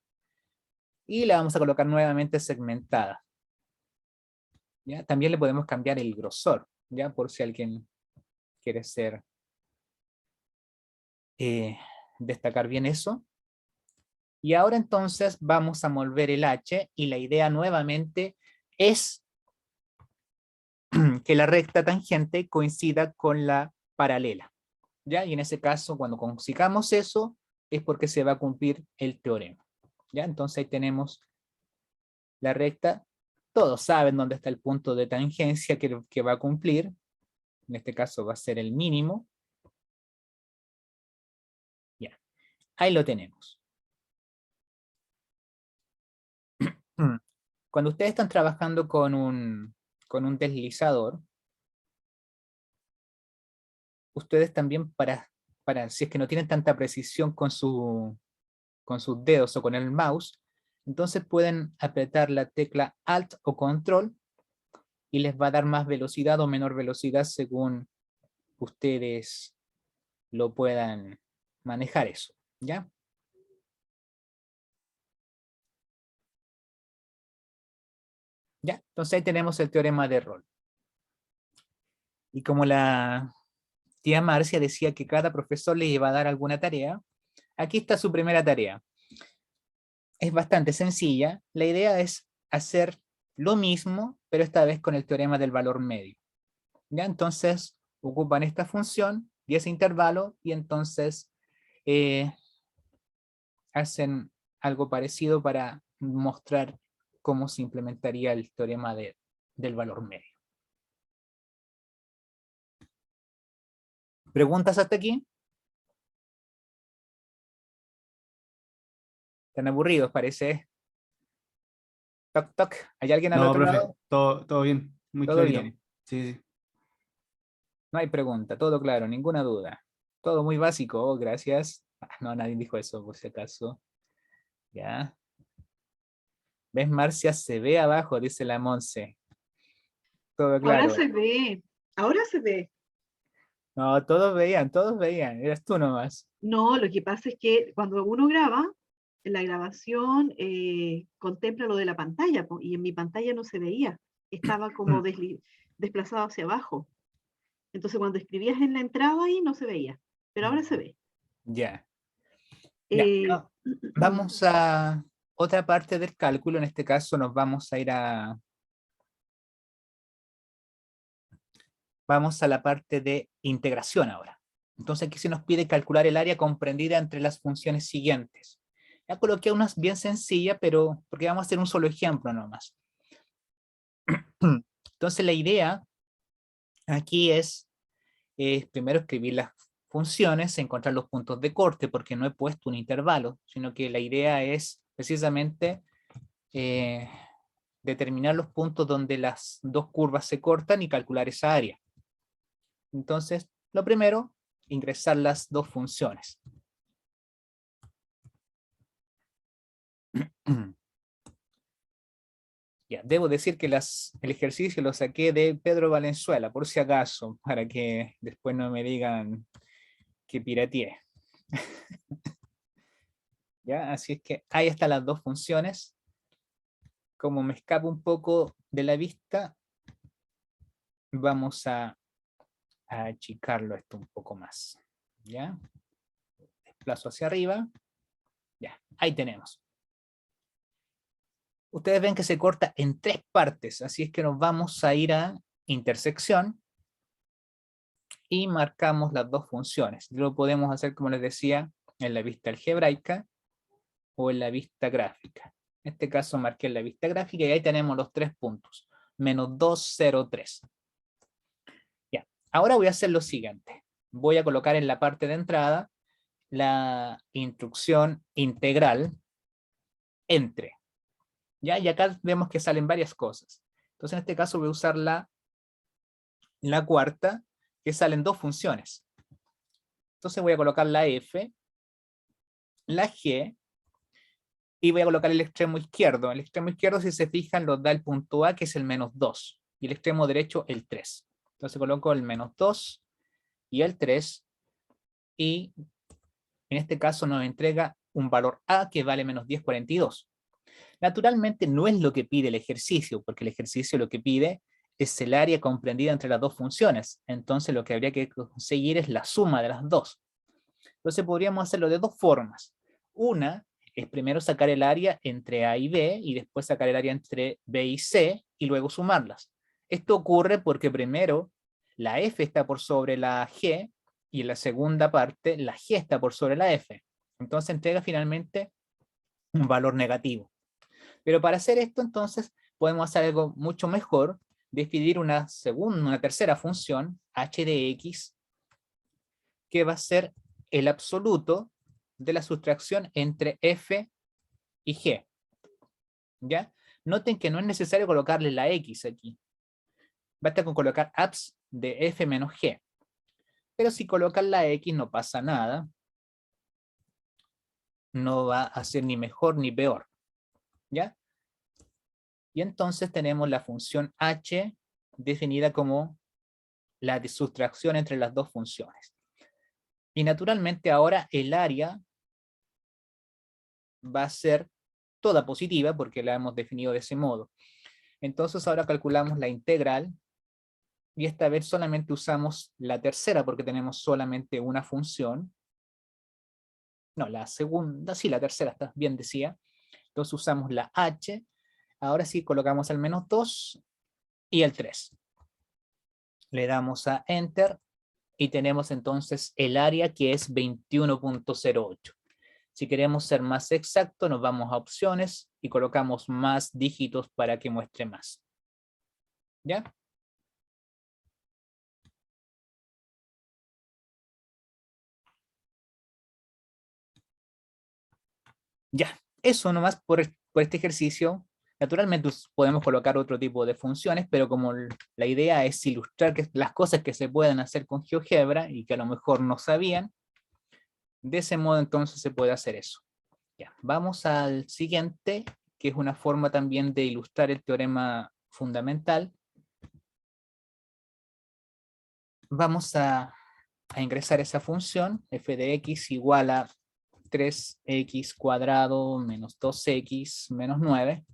Y la vamos a colocar nuevamente segmentada. ¿Ya? También le podemos cambiar el grosor, ¿ya? Por si alguien quiere ser destacar bien eso. Y ahora entonces vamos a mover el H y la idea nuevamente es que la recta tangente coincida con la paralela. ¿Ya? Y en ese caso, cuando consigamos eso, es porque se va a cumplir el teorema. ¿Ya? Entonces ahí tenemos la recta. Todos saben dónde está el punto de tangencia que va a cumplir. En este caso va a ser el mínimo. Ya. Ahí lo tenemos. Cuando ustedes están trabajando con un deslizador, ustedes también si es que no tienen tanta precisión con sus dedos o con el mouse, entonces pueden apretar la tecla Alt o Control y les va a dar más velocidad o menor velocidad según ustedes lo puedan manejar eso, ¿ya? ¿Ya? Entonces ahí tenemos el teorema de Rolle. Y como la tía Marcia decía que cada profesor le iba a dar alguna tarea, aquí está su primera tarea. Es bastante sencilla. La idea es hacer lo mismo, pero esta vez con el teorema del valor medio. ¿Ya? Entonces ocupan esta función y ese intervalo y entonces hacen algo parecido para mostrar cómo se implementaría el teorema del valor medio. ¿Preguntas hasta aquí? ¿Están aburridos, parece? Toc, toc. ¿Hay alguien al No, otro profe, lado? todo bien, muy Todo clarito. bien. Sí, sí. No hay pregunta, todo claro, ninguna duda. Todo muy básico, oh, gracias. No, nadie dijo eso, por si acaso. Ya. ¿Ves, Marcia? Se ve abajo, dice la Monse. Todo Ahora claro. se ve, ahora se ve. No, todos veían, eras tú nomás. No, lo que pasa es que cuando uno graba, la grabación contempla lo de la pantalla, po, y en mi pantalla no se veía, estaba como desplazado hacia abajo. Entonces cuando escribías en la entrada ahí no se veía, pero ahora se ve. Ya. Ya. Eh, No, vamos a otra parte del cálculo, en este caso nos vamos a ir vamos a la parte de integración ahora. Entonces aquí se nos pide calcular el área comprendida entre las funciones siguientes. Ya coloqué unas bien sencillas, pero porque vamos a hacer un solo ejemplo nomás. Entonces la idea aquí es primero escribir las funciones, encontrar los puntos de corte, porque no he puesto un intervalo, sino que la idea es precisamente determinar los puntos donde las dos curvas se cortan y calcular esa área. Entonces, lo primero, ingresar las dos funciones. Ya, debo decir que el ejercicio lo saqué de Pedro Valenzuela, por si acaso, para que después no me digan que pirateé. ¿Ya? Así es que ahí están las dos funciones. Como me escapo un poco de la vista, vamos a achicarlo esto un poco más. ¿Ya? Desplazo hacia arriba. Ya, ahí tenemos. Ustedes ven que se corta en tres partes, así es que nos vamos a ir a intersección y marcamos las dos funciones. Lo podemos hacer, como les decía, en la vista algebraica o en la vista gráfica. En este caso marqué en la vista gráfica y ahí tenemos los 3 puntos. Menos 2, 0, 3. Ya. Ahora voy a hacer lo siguiente. Voy a colocar en la parte de entrada la instrucción integral entre. ¿Ya? Y acá vemos que salen varias cosas. Entonces en este caso voy a usar la cuarta, que salen dos funciones. Entonces voy a colocar la F, la G, y voy a colocar el extremo izquierdo. El extremo izquierdo, si se fijan, nos da el punto A, que es el menos 2, y el extremo derecho, el 3. Entonces coloco el menos 2 y el 3, y en este caso nos entrega un valor A que vale menos 10,42. Naturalmente no es lo que pide el ejercicio, porque el ejercicio lo que pide es el área comprendida entre las dos funciones. Entonces lo que habría que conseguir es la suma de las dos. Entonces podríamos hacerlo de dos formas. Una es primero sacar el área entre A y B y después sacar el área entre B y C y luego sumarlas. Esto ocurre porque primero la F está por sobre la G y en la segunda parte la G está por sobre la F. Entonces entrega finalmente un valor negativo. Pero para hacer esto entonces podemos hacer algo mucho mejor, definir una tercera función, h de x, que va a ser el absoluto de la sustracción entre f y g. ¿Ya? Noten que no es necesario colocarle la x aquí. Basta con colocar abs de f menos g. Pero si colocan la x no pasa nada. No va a ser ni mejor ni peor. ¿Ya? Y entonces tenemos la función h definida como la sustracción entre las dos funciones. Y naturalmente ahora el área va a ser toda positiva porque la hemos definido de ese modo. Entonces ahora calculamos la integral y esta vez solamente usamos la tercera porque tenemos solamente una función. No, la segunda, sí, la tercera, está bien decía. Entonces usamos la h. Ahora sí colocamos el menos 2 y el 3. Le damos a Enter y tenemos entonces el área que es 21.08. Si queremos ser más exacto, nos vamos a opciones y colocamos más dígitos para que muestre más. ¿Ya? Ya, eso nomás por este ejercicio. Naturalmente podemos colocar otro tipo de funciones, pero como la idea es ilustrar las cosas que se pueden hacer con GeoGebra y que a lo mejor no sabían, de ese modo entonces se puede hacer eso. Ya, vamos al siguiente, que es una forma también de ilustrar el teorema fundamental. Vamos a ingresar esa función, f de x igual a 3x cuadrado menos 2x menos 9.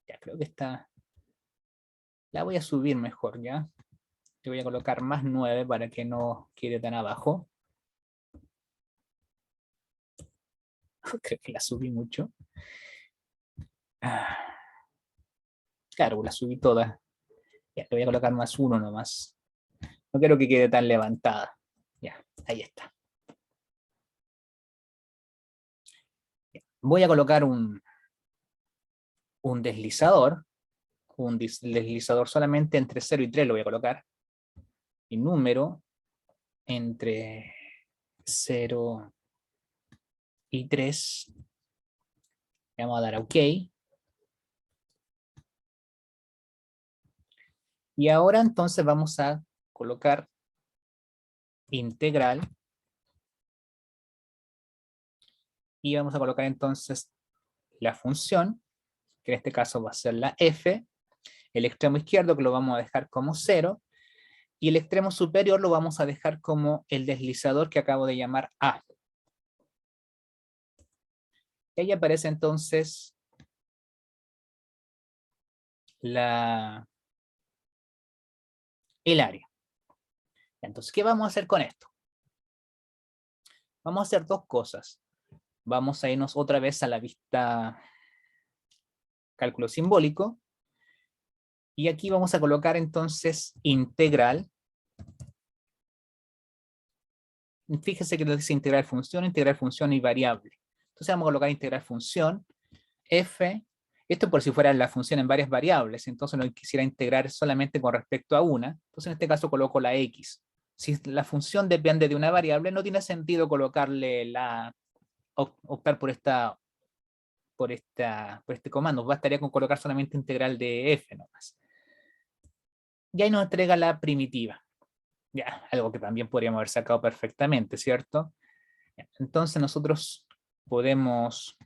Ya creo que está. La voy a subir mejor, ¿ya? Le voy a colocar más 9 para que no quede tan abajo. Creo que la subí mucho. Claro, la subí toda. Ya, le voy a colocar más 1 nomás. No quiero que quede tan levantada. Ya, ahí está. Voy a colocar un deslizador. Un deslizador solamente entre 0 y 3 lo voy a colocar. Y número entre 0 y 3. Le vamos a dar a OK. Y ahora entonces vamos a colocar integral. Y vamos a colocar entonces la función, que en este caso va a ser la f. El extremo izquierdo que lo vamos a dejar como 0. Y el extremo superior lo vamos a dejar como el deslizador que acabo de llamar A. Y ahí aparece entonces el área. Entonces, ¿qué vamos a hacer con esto? Vamos a hacer dos cosas. Vamos a irnos otra vez a la vista cálculo simbólico. Y aquí vamos a colocar entonces integral. Fíjese que dice integral función y variable. Entonces vamos a colocar integral función, f. Esto por si fuera la función en varias variables. Entonces no quisiera integrar solamente con respecto a una. Entonces en este caso coloco la x. Si la función depende de una variable, no tiene sentido colocarle optar por este comando. Bastaría con colocar solamente integral de f nomás. Y ahí nos entrega la primitiva. Ya, algo que también podríamos haber sacado perfectamente, ¿cierto? Entonces nosotros podemos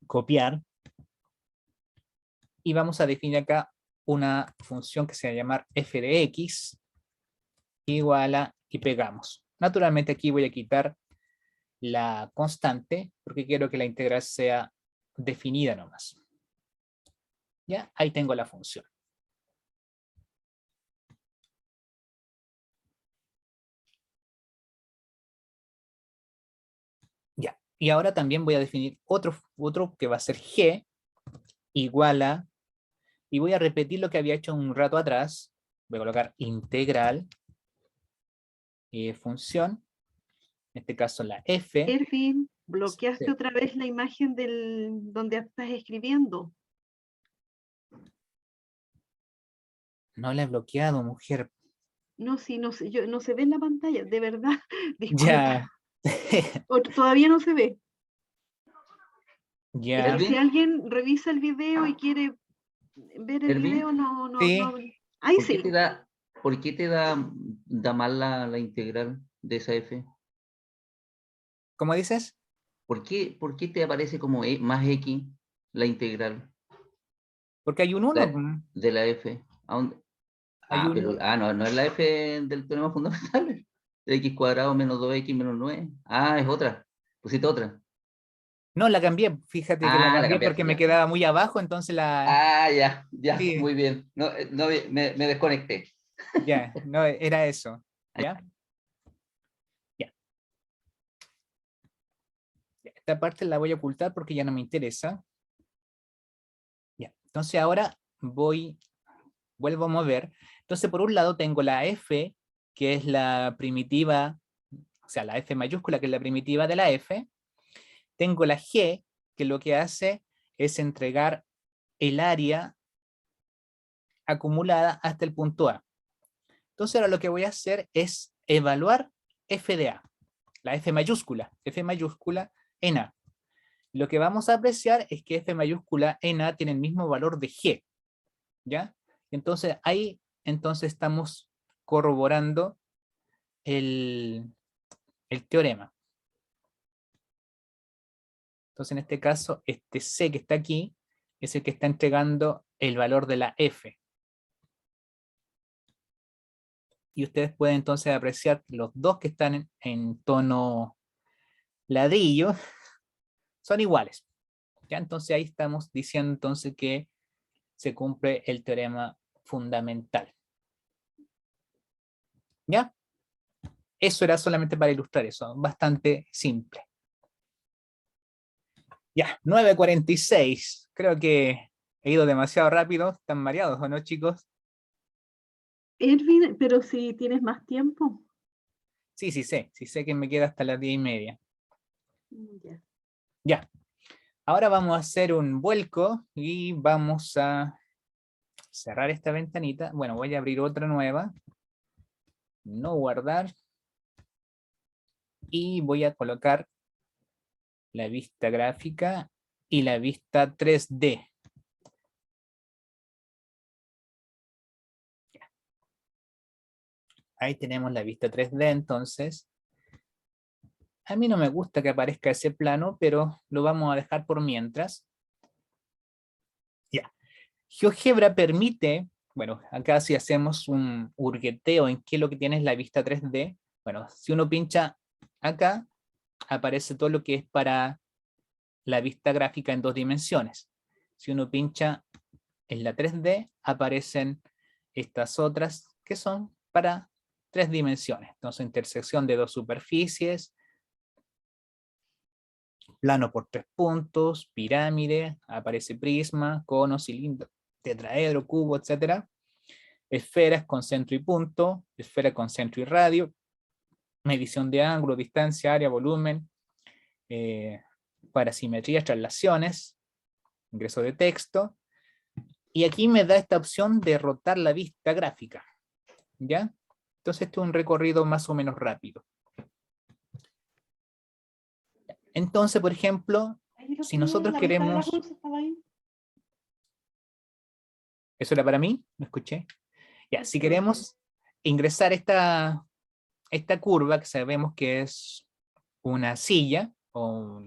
copiar y vamos a definir acá una función que se va a llamar f de x igual a, y pegamos. Naturalmente aquí voy a quitar la constante porque quiero que la integral sea definida nomás. Ya, ahí tengo la función. Y ahora también voy a definir otro que va a ser G igual a, y voy a repetir lo que había hecho un rato atrás. Voy a colocar integral función, en este caso la F. Erwin, bloqueaste Sí. otra vez la imagen donde estás escribiendo. No la he bloqueado, mujer. No, sí, no, no se ve en la pantalla, de verdad. Disculpa. Ya. Todavía no se ve. Ya. Pero si Erwin, alguien revisa el video y quiere ver el Erwin, video, no, Sí. no. Ahí ¿por qué sí. por qué te da mal la integral de esa f? ¿Cómo dices? Por qué te aparece como más x la integral Porque hay un 1. de la f? ¿A dónde? Hay Pero, un, no es la f del teorema fundamental. X cuadrado menos 2x menos 9. Es otra. Pusiste otra. no, la cambié. Fíjate que la La cambié porque cambiaste me ya. quedaba muy abajo, entonces la... Ya, Sí, muy bien. No, me desconecté. ya, no, era eso. ¿Ya? Ya. Ya, esta parte la voy a ocultar porque ya no me interesa. Ya, entonces ahora vuelvo a mover. Entonces por un lado tengo la F, que es la primitiva, o sea, la F mayúscula, que es la primitiva de la F. Tengo la G, que lo que hace es entregar el área acumulada hasta el punto A. Entonces ahora lo que voy a hacer es evaluar f de A, la F mayúscula en A. Lo que vamos a apreciar es que F mayúscula en A tiene el mismo valor de G, ¿ya? Entonces ahí estamos corroborando el teorema. Entonces en este caso, este C que está aquí es el que está entregando el valor de la F. Y ustedes pueden entonces apreciar los dos que están en tono ladrillo, son iguales. ¿Ya? Entonces ahí estamos diciendo entonces que se cumple el teorema fundamental. ¿Ya? Eso era solamente para ilustrar eso, bastante simple. Ya, 9:46. Creo que he ido demasiado rápido. ¿Están mareados o no, chicos? Erwin, pero si tienes más tiempo. Sí sé que me queda hasta las 10:30. Ya. Ya, ahora vamos a hacer un vuelco y vamos a cerrar esta ventanita. Bueno, voy a abrir otra nueva. No guardar. Y voy a colocar la vista gráfica y la vista 3D. Ahí tenemos la vista 3D, entonces. A mí no me gusta que aparezca ese plano, pero lo vamos a dejar por mientras. Ya. GeoGebra permite, bueno, acá si hacemos un hurgueteo en qué es lo que tiene la vista 3D, bueno, si uno pincha acá, aparece todo lo que es para la vista gráfica en 2 dimensiones. Si uno pincha en la 3D, aparecen estas otras que son para 3 dimensiones. Entonces, intersección de 2 superficies, plano por 3 puntos, pirámide, aparece prisma, cono, cilindro, tetraedro, cubo, etc. Esferas con centro y punto, esfera con centro y radio, medición de ángulo, distancia, área, volumen, para simetrías, traslaciones, ingreso de texto. Y aquí me da esta opción de rotar la vista gráfica. ¿Ya? Entonces esto es un recorrido más o menos rápido. Entonces, por ejemplo, si nosotros queremos... ¿Eso era para mí? ¿Me escuché? Ya, si queremos ingresar esta curva, que sabemos que es una silla, o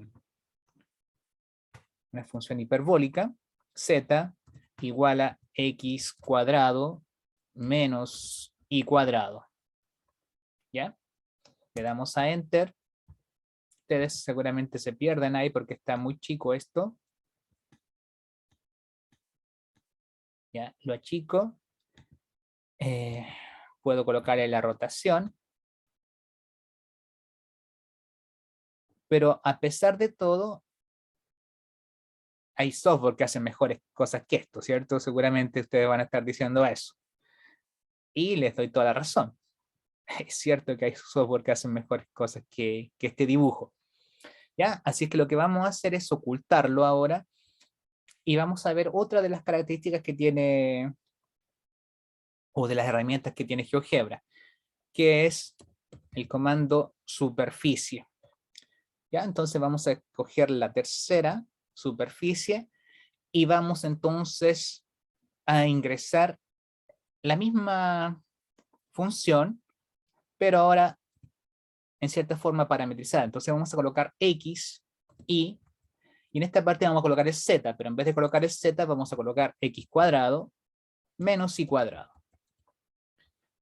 una función hiperbólica, z igual a x cuadrado menos y cuadrado. ¿Ya? Le damos a Enter. Ustedes seguramente se pierden ahí porque está muy chico esto. Ya, lo achico. Puedo colocarle la rotación. pero a pesar de todo, hay software que hace mejores cosas que esto, ¿cierto? Seguramente ustedes van a estar diciendo eso. Y les doy toda la razón. Es cierto que hay software que hacen mejores cosas que este dibujo. ¿Ya? Así es que lo que vamos a hacer es ocultarlo ahora y vamos a ver otra de las características que tiene, o de las herramientas que tiene GeoGebra, que es el comando superficie. ¿Ya? Entonces vamos a escoger la tercera, superficie, y vamos entonces a ingresar la misma función, pero ahora en cierta forma parametrizada. Entonces vamos a colocar X, Y en esta parte vamos a colocar el Z, pero en vez de colocar el Z vamos a colocar X cuadrado menos Y cuadrado.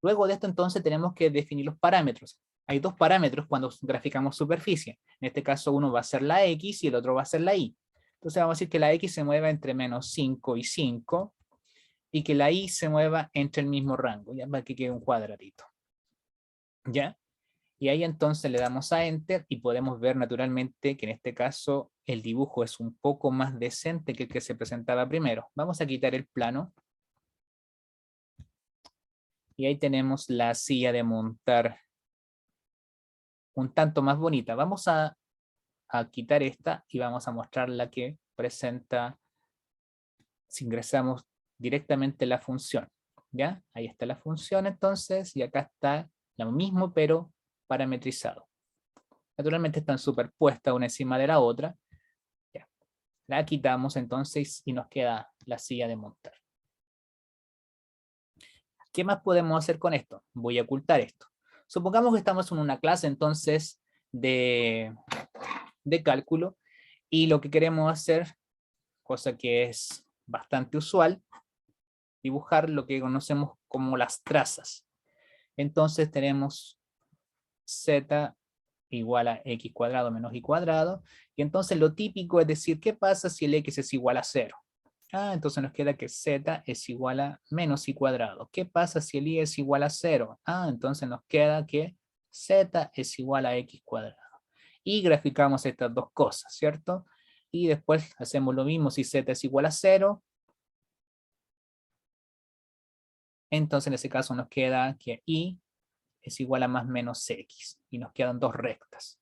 Luego de esto entonces tenemos que definir los parámetros. Hay dos parámetros cuando graficamos superficie. En este caso uno va a ser la X y el otro va a ser la Y. Entonces vamos a decir que la X se mueva entre menos 5 y 5 y que la Y se mueva entre el mismo rango, ya para que quede un cuadradito. ¿Ya? Y ahí entonces le damos a Enter y podemos ver naturalmente que en este caso el dibujo es un poco más decente que el que se presentaba primero. Vamos a quitar el plano. Y ahí tenemos la silla de montar un tanto más bonita. Vamos a quitar esta y vamos a mostrar la que presenta si ingresamos directamente la función. ¿Ya? Ahí está la función entonces y acá está lo mismo pero parametrizado. Naturalmente están superpuestas una encima de la otra. Ya. La quitamos entonces y nos queda la silla de montar. ¿Qué más podemos hacer con esto? Voy a ocultar esto. Supongamos que estamos en una clase entonces de cálculo y lo que queremos hacer, cosa que es bastante usual, dibujar lo que conocemos como las trazas. Entonces tenemos z igual a x cuadrado menos y cuadrado, y entonces lo típico es decir, ¿qué pasa si el x es igual a 0? Entonces nos queda que z es igual a menos y cuadrado. ¿Qué pasa si el y es igual a 0? Entonces nos queda que z es igual a x cuadrado. Y graficamos estas dos cosas, ¿cierto? Y después hacemos lo mismo si z es igual a 0. Entonces en ese caso nos queda que y es igual a más menos x. Y nos quedan dos rectas.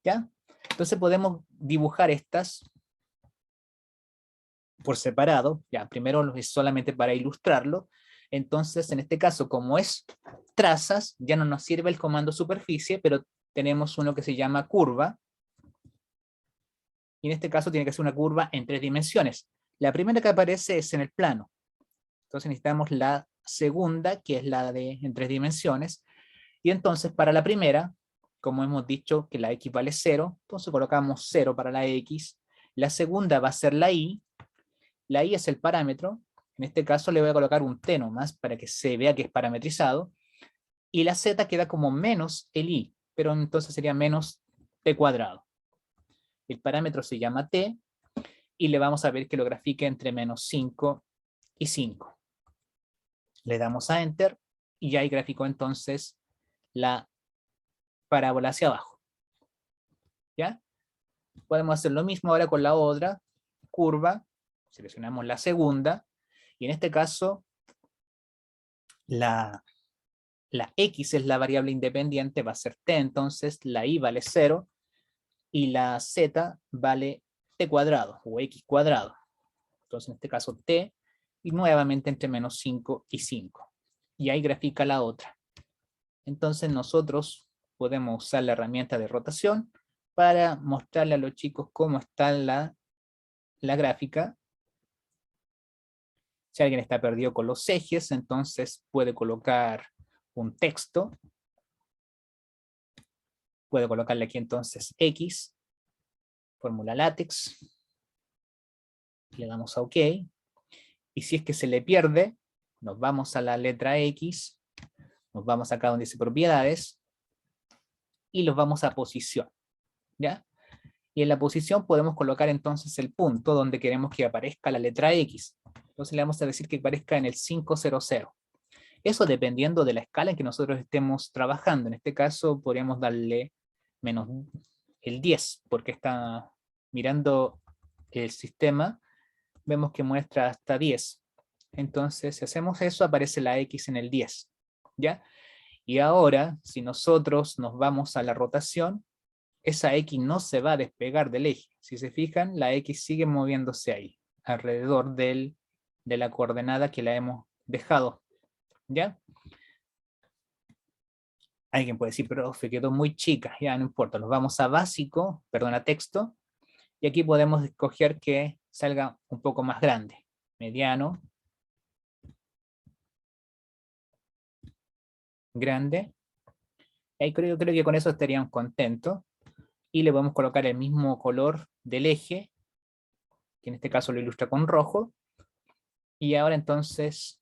¿Ya? Entonces podemos dibujar estas por separado. Ya, primero es solamente para ilustrarlo. Entonces, en este caso, como es trazas, ya no nos sirve el comando superficie, pero tenemos uno que se llama curva. Y en este caso tiene que ser una curva en 3 dimensiones. La primera que aparece es en el plano. Entonces necesitamos la segunda, que es la de en 3 dimensiones. Y entonces para la primera, como hemos dicho que la x vale 0, entonces colocamos 0 para la x. La segunda va a ser la y. La y es el parámetro. En este caso le voy a colocar un t nomás para que se vea que es parametrizado. Y la z queda como menos el y, pero entonces sería menos t cuadrado. El parámetro se llama t y le vamos a ver que lo grafique entre menos 5 y 5. Le damos a Enter y ahí graficó entonces la parábola hacia abajo. ¿Ya? Podemos hacer lo mismo ahora con la otra curva. Seleccionamos la segunda y en este caso la x es la variable independiente, va a ser t, entonces la y vale 0 y la z vale t cuadrado o x cuadrado. Entonces en este caso t y nuevamente entre menos 5 y 5. Y ahí grafica la otra. Entonces nosotros podemos usar la herramienta de rotación para mostrarle a los chicos cómo está la gráfica. Si alguien está perdido con los ejes, entonces puede colocar un texto. Puede colocarle aquí entonces X, fórmula látex. Le damos a OK. Y si es que se le pierde, nos vamos a la letra X, nos vamos acá donde dice propiedades, y los vamos a posición. ¿Ya? Y en la posición podemos colocar entonces el punto donde queremos que aparezca la letra X. Entonces le vamos a decir que aparezca en el 500. Eso dependiendo de la escala en que nosotros estemos trabajando. En este caso podríamos darle menos el 10, porque está mirando el sistema, vemos que muestra hasta 10. Entonces, si hacemos eso, aparece la X en el 10, ¿ya? Y ahora, si nosotros nos vamos a la rotación, esa X no se va a despegar del eje. Si se fijan, la X sigue moviéndose ahí, alrededor de la coordenada que la hemos dejado, ¿ya? Alguien puede decir, profe, quedó muy chica. Ya, no importa, nos vamos a básico, perdón, a texto, y aquí podemos escoger que salga un poco más grande, mediano, grande. Y creo que con eso estarían contentos. Y le podemos colocar el mismo color del eje, que en este caso lo ilustra con rojo. Y ahora entonces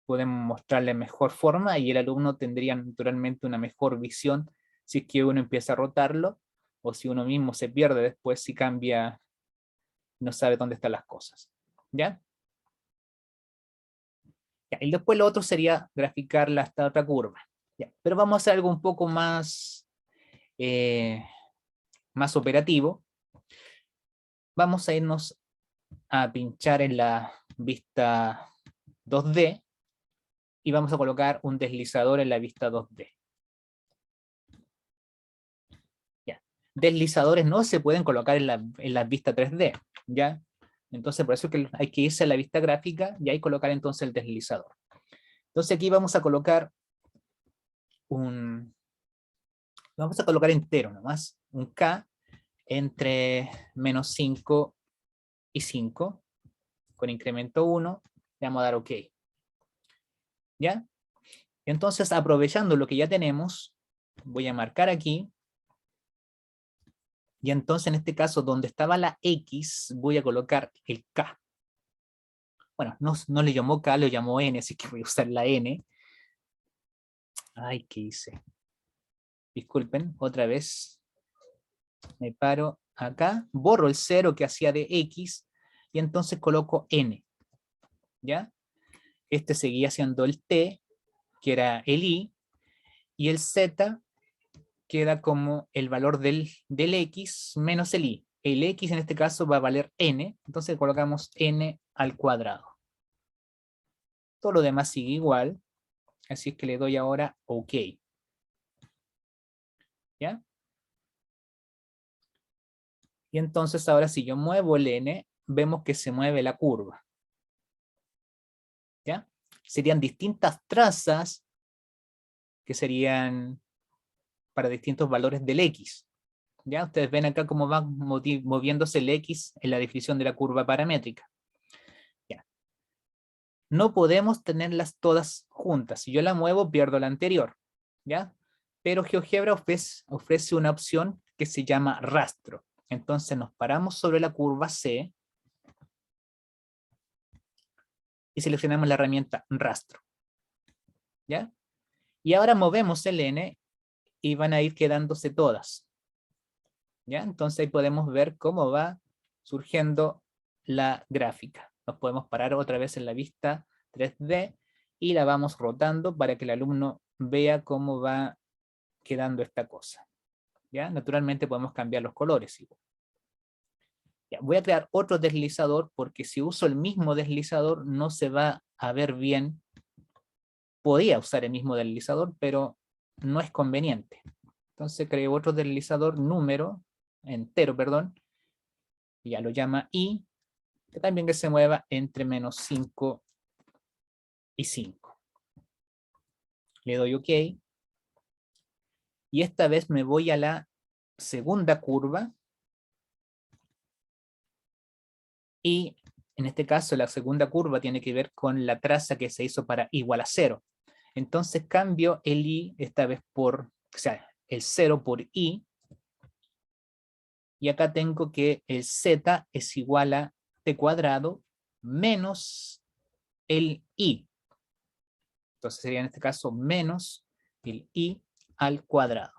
podemos mostrarle mejor forma y el alumno tendría naturalmente una mejor visión si es que uno empieza a rotarlo o si uno mismo se pierde después si cambia, no sabe dónde están las cosas. ¿Ya? Ya, y después lo otro sería graficar esta otra curva. ¿Ya? Pero vamos a hacer algo un poco más, más operativo. Vamos a irnos a pinchar en la vista 2D y vamos a colocar un deslizador en la vista 2D. Ya. Deslizadores no se pueden colocar en la vista 3D, ¿ya? Entonces por eso es que hay que irse a la vista gráfica y ahí colocar entonces el deslizador. Entonces aquí vamos a colocar vamos a colocar entero nomás, un K entre menos 5 y 5, con incremento 1, le vamos a dar OK. ¿Ya? Entonces, aprovechando lo que ya tenemos, voy a marcar aquí, y entonces en este caso, donde estaba la X, voy a colocar el K. Bueno, no le llamó K, lo llamó N, así que voy a usar la N. Ay, ¿qué hice? Disculpen, otra vez. Me paro acá, borro el 0 que hacía de X, y entonces coloco N. ¿Ya? Este seguía siendo el T, que era el I, y el Z queda como el valor del X menos el Y. El X en este caso va a valer N, entonces colocamos N al cuadrado. Todo lo demás sigue igual, así es que le doy ahora OK. ¿Ya? Y entonces ahora si yo muevo el N, vemos que se mueve la curva. ¿Ya? Serían distintas trazas que serían para distintos valores del X. ¿Ya? Ustedes ven acá cómo va moviéndose el X en la definición de la curva paramétrica. ¿Ya? No podemos tenerlas todas juntas. Si yo la muevo, pierdo la anterior. ¿Ya? Pero GeoGebra ofrece una opción que se llama rastro. Entonces nos paramos sobre la curva C y seleccionamos la herramienta rastro. ¿Ya? Y ahora movemos el N y van a ir quedándose todas. ¿Ya? Entonces ahí podemos ver cómo va surgiendo la gráfica. Nos podemos parar otra vez en la vista 3D y la vamos rotando para que el alumno vea cómo va quedando esta cosa. ¿Ya? Naturalmente podemos cambiar los colores. Ya, voy a crear otro deslizador porque si uso el mismo deslizador no se va a ver bien. Podía usar el mismo deslizador, pero no es conveniente. Entonces creo otro deslizador entero, perdón, y ya lo llama I, que también que se mueva entre menos 5 y 5. Le doy OK. Y esta vez me voy a la segunda curva. Y en este caso la segunda curva tiene que ver con la traza que se hizo para igual a 0. Entonces cambio el I esta vez el 0 por I. Y acá tengo que el Z es igual a T cuadrado menos el I. Entonces sería en este caso menos el I al cuadrado.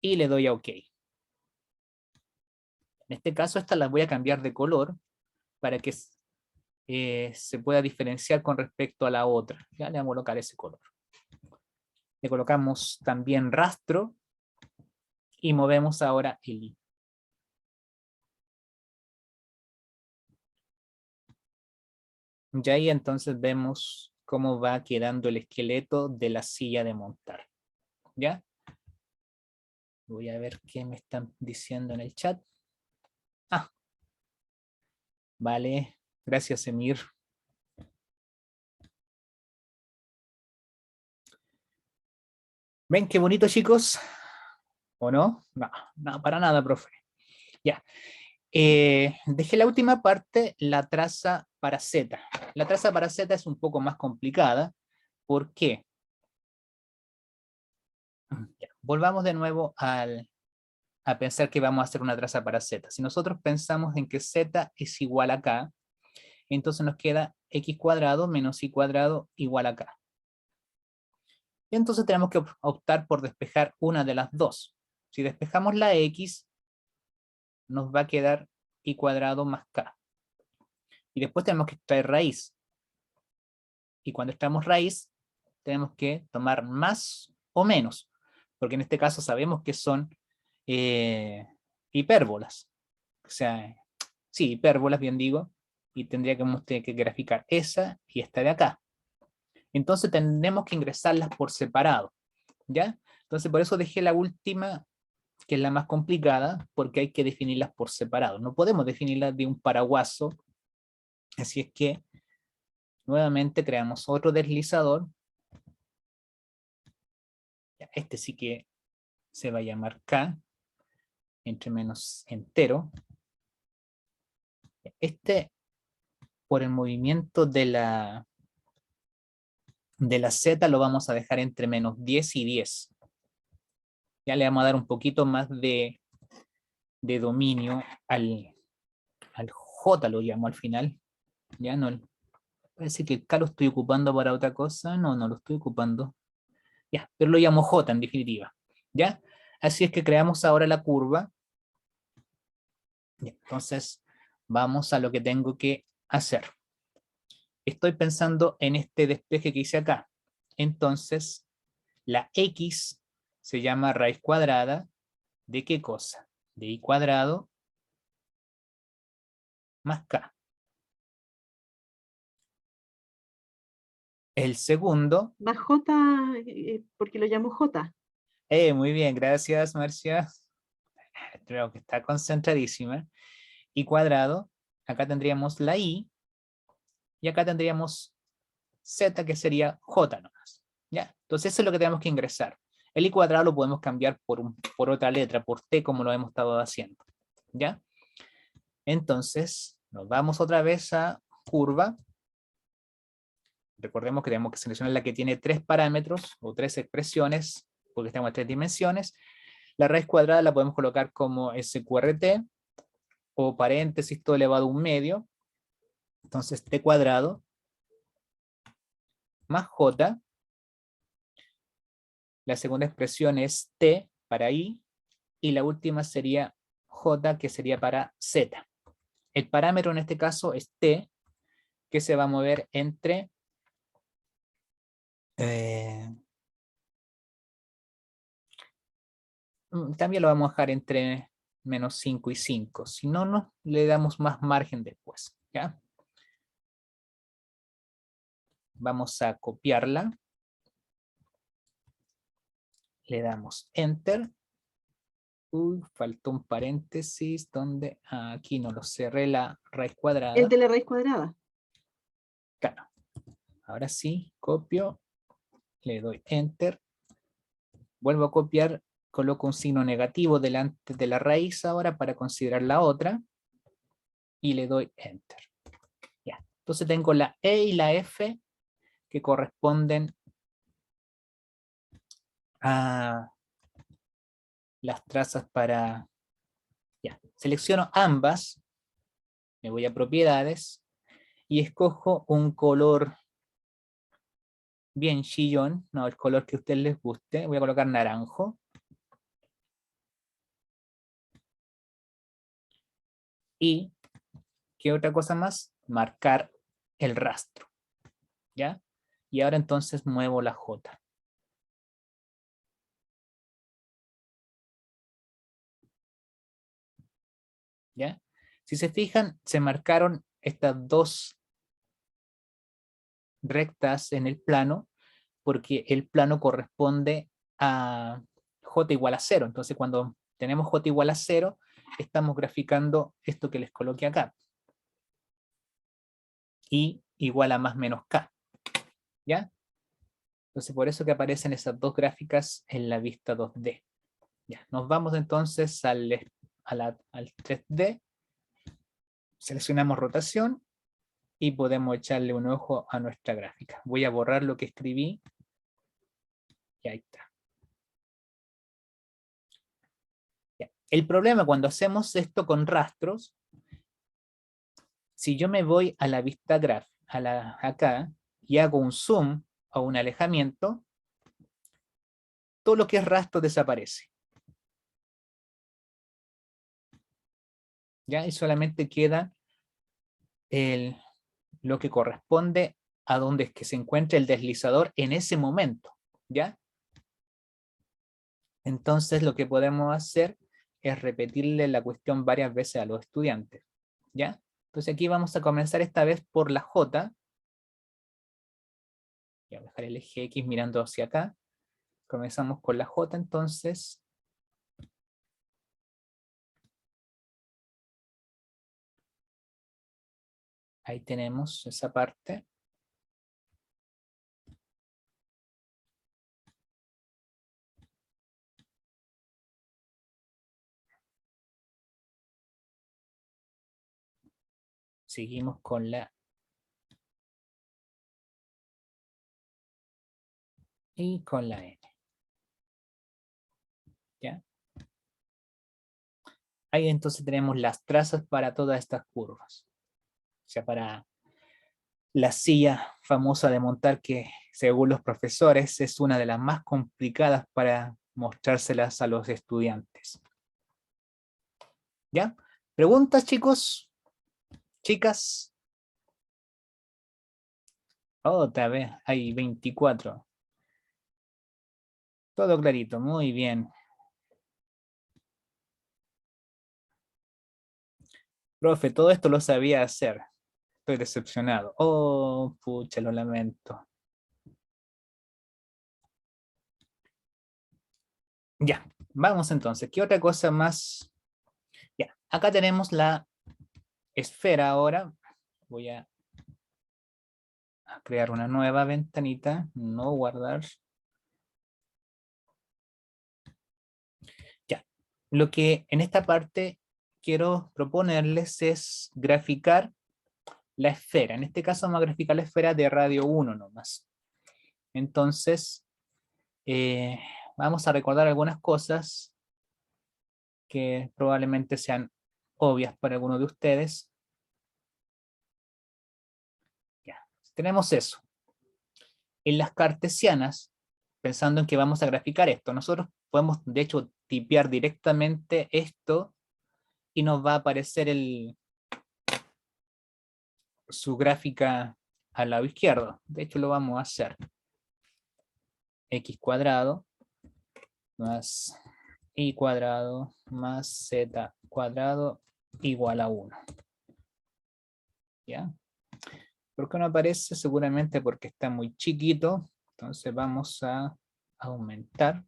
Y le doy a OK. En este caso estas las voy a cambiar de color para que se pueda diferenciar con respecto a la otra. Ya le vamos a colocar ese color. Le colocamos también rastro y movemos ahora el i. Y ahí entonces vemos cómo va quedando el esqueleto de la silla de montar. ¿Ya? Voy a ver qué me están diciendo en el chat. Ah, vale. Gracias, Emir. ¿Ven qué bonito, chicos? ¿O no? No, no, para nada, profe. Ya. Dejé la última parte, la traza para Z. La traza para Z es un poco más complicada. ¿Por qué? Ya, volvamos de nuevo a pensar que vamos a hacer una traza para Z. Si nosotros pensamos en que Z es igual a K, entonces nos queda X cuadrado menos Y cuadrado igual a K. Y entonces tenemos que optar por despejar una de las dos. Si despejamos la X, nos va a quedar Y cuadrado más K. Y después tenemos que extraer raíz. Y cuando extraemos raíz, tenemos que tomar más o menos. Porque en este caso sabemos que son hipérbolas. O sea, sí, hipérbolas, bien digo. Y tendría que graficar esa y esta de acá. Entonces tendremos que ingresarlas por separado. ¿Ya? Entonces por eso dejé la última, que es la más complicada, porque hay que definirlas por separado. No podemos definirlas de un paraguaso. Así es que nuevamente creamos otro deslizador. Este sí que se va a llamar K, entre menos entero. Este, por el movimiento de la Z, lo vamos a dejar entre menos 10 y 10. Ya le vamos a dar un poquito más de dominio al J, lo llamo al final. Ya no, parece que el K lo estoy ocupando para otra cosa. No, no lo estoy ocupando. Ya, pero lo llamo J en definitiva. ¿Ya? Así es que creamos ahora la curva. Ya, entonces, vamos a lo que tengo que hacer. Estoy pensando en este despeje que hice acá. Entonces, la X se llama raíz cuadrada ¿de qué cosa? De Y cuadrado más K. El segundo. Más J, porque lo llamo J. Muy bien, gracias, Marcia. Creo que está concentradísima. Y cuadrado, acá tendríamos la I, y acá tendríamos Z, que sería J nomás. ¿Ya? Entonces eso es lo que tenemos que ingresar. El I cuadrado lo podemos cambiar por otra letra, por T, como lo hemos estado haciendo. ¿Ya? Entonces, nos vamos otra vez a curva. Recordemos que tenemos que seleccionar la que tiene 3 parámetros, o 3 expresiones, porque tenemos 3 dimensiones. La raíz cuadrada la podemos colocar como SQRT, o paréntesis todo elevado a un medio. Entonces T cuadrado más J. La segunda expresión es T para I, y la última sería J, que sería para Z. El parámetro en este caso es T, que se va a mover entre también lo vamos a dejar entre menos 5 y 5. Si no, no le damos más margen después. ¿Ya? Vamos a copiarla. Le damos Enter. Uy, faltó un paréntesis donde aquí no lo cerré, la raíz cuadrada. El de la raíz cuadrada. Claro. Ahora sí, copio, le doy Enter. Vuelvo a copiar, coloco un signo negativo delante de la raíz ahora para considerar la otra. Y le doy Enter. Ya. Entonces tengo la E y la F que corresponden a las trazas para... Ya. Selecciono ambas, me voy a propiedades y escojo un color bien chillón, no, el color que a ustedes les guste. Voy a colocar naranjo. Y, ¿qué otra cosa más? Marcar el rastro. ¿Ya? Y ahora entonces muevo la J. ¿Ya? Si se fijan, se marcaron estas dos rectas en el plano, porque el plano corresponde a j igual a 0. Entonces, cuando tenemos j igual a 0, estamos graficando esto que les coloqué acá. Y igual a más menos k. ¿Ya? Entonces, por eso que aparecen esas dos gráficas en la vista 2D. Ya, nos vamos entonces al 3D. Seleccionamos rotación y podemos echarle un ojo a nuestra gráfica. Voy a borrar lo que escribí. Y ahí está. Ya. El problema cuando hacemos esto con rastros, si yo me voy a la vista acá, y hago un zoom o un alejamiento, todo lo que es rastro desaparece. ¿Ya? Y solamente queda lo que corresponde a donde es que se encuentra el deslizador en ese momento. ¿Ya? Entonces lo que podemos hacer es repetirle la cuestión varias veces a los estudiantes. ¿Ya? Entonces aquí vamos a comenzar esta vez por la J. Voy a dejar el eje X mirando hacia acá. Comenzamos con la J entonces. Ahí tenemos esa parte. Seguimos con la y con la N. ¿Ya? Ahí entonces tenemos las trazas para todas estas curvas. O sea, para la silla famosa de montar que, según los profesores, es una de las más complicadas para mostrárselas a los estudiantes. ¿Ya? ¿Preguntas, chicos? ¿Chicas? Otra vez, hay 24. Todo clarito, muy bien. Profe, todo esto lo sabía hacer. Estoy decepcionado. Oh, pucha, lo lamento. Ya, vamos entonces. ¿Qué otra cosa más? Ya, acá tenemos la esfera ahora. Voy a crear una nueva ventanita. No guardar. Ya, lo que en esta parte quiero proponerles es graficar la esfera. En este caso vamos a graficar la esfera de radio 1 nomás. Entonces, vamos a recordar algunas cosas que probablemente sean obvias para algunos de ustedes. Ya, tenemos eso. En las cartesianas, pensando en que vamos a graficar esto, nosotros podemos de hecho tipear directamente esto y nos va a aparecer su gráfica al lado izquierdo. De hecho lo vamos a hacer. X cuadrado más y cuadrado más z cuadrado igual a 1. ¿Ya? ¿Por qué no aparece? Seguramente porque está muy chiquito. Entonces vamos a aumentar.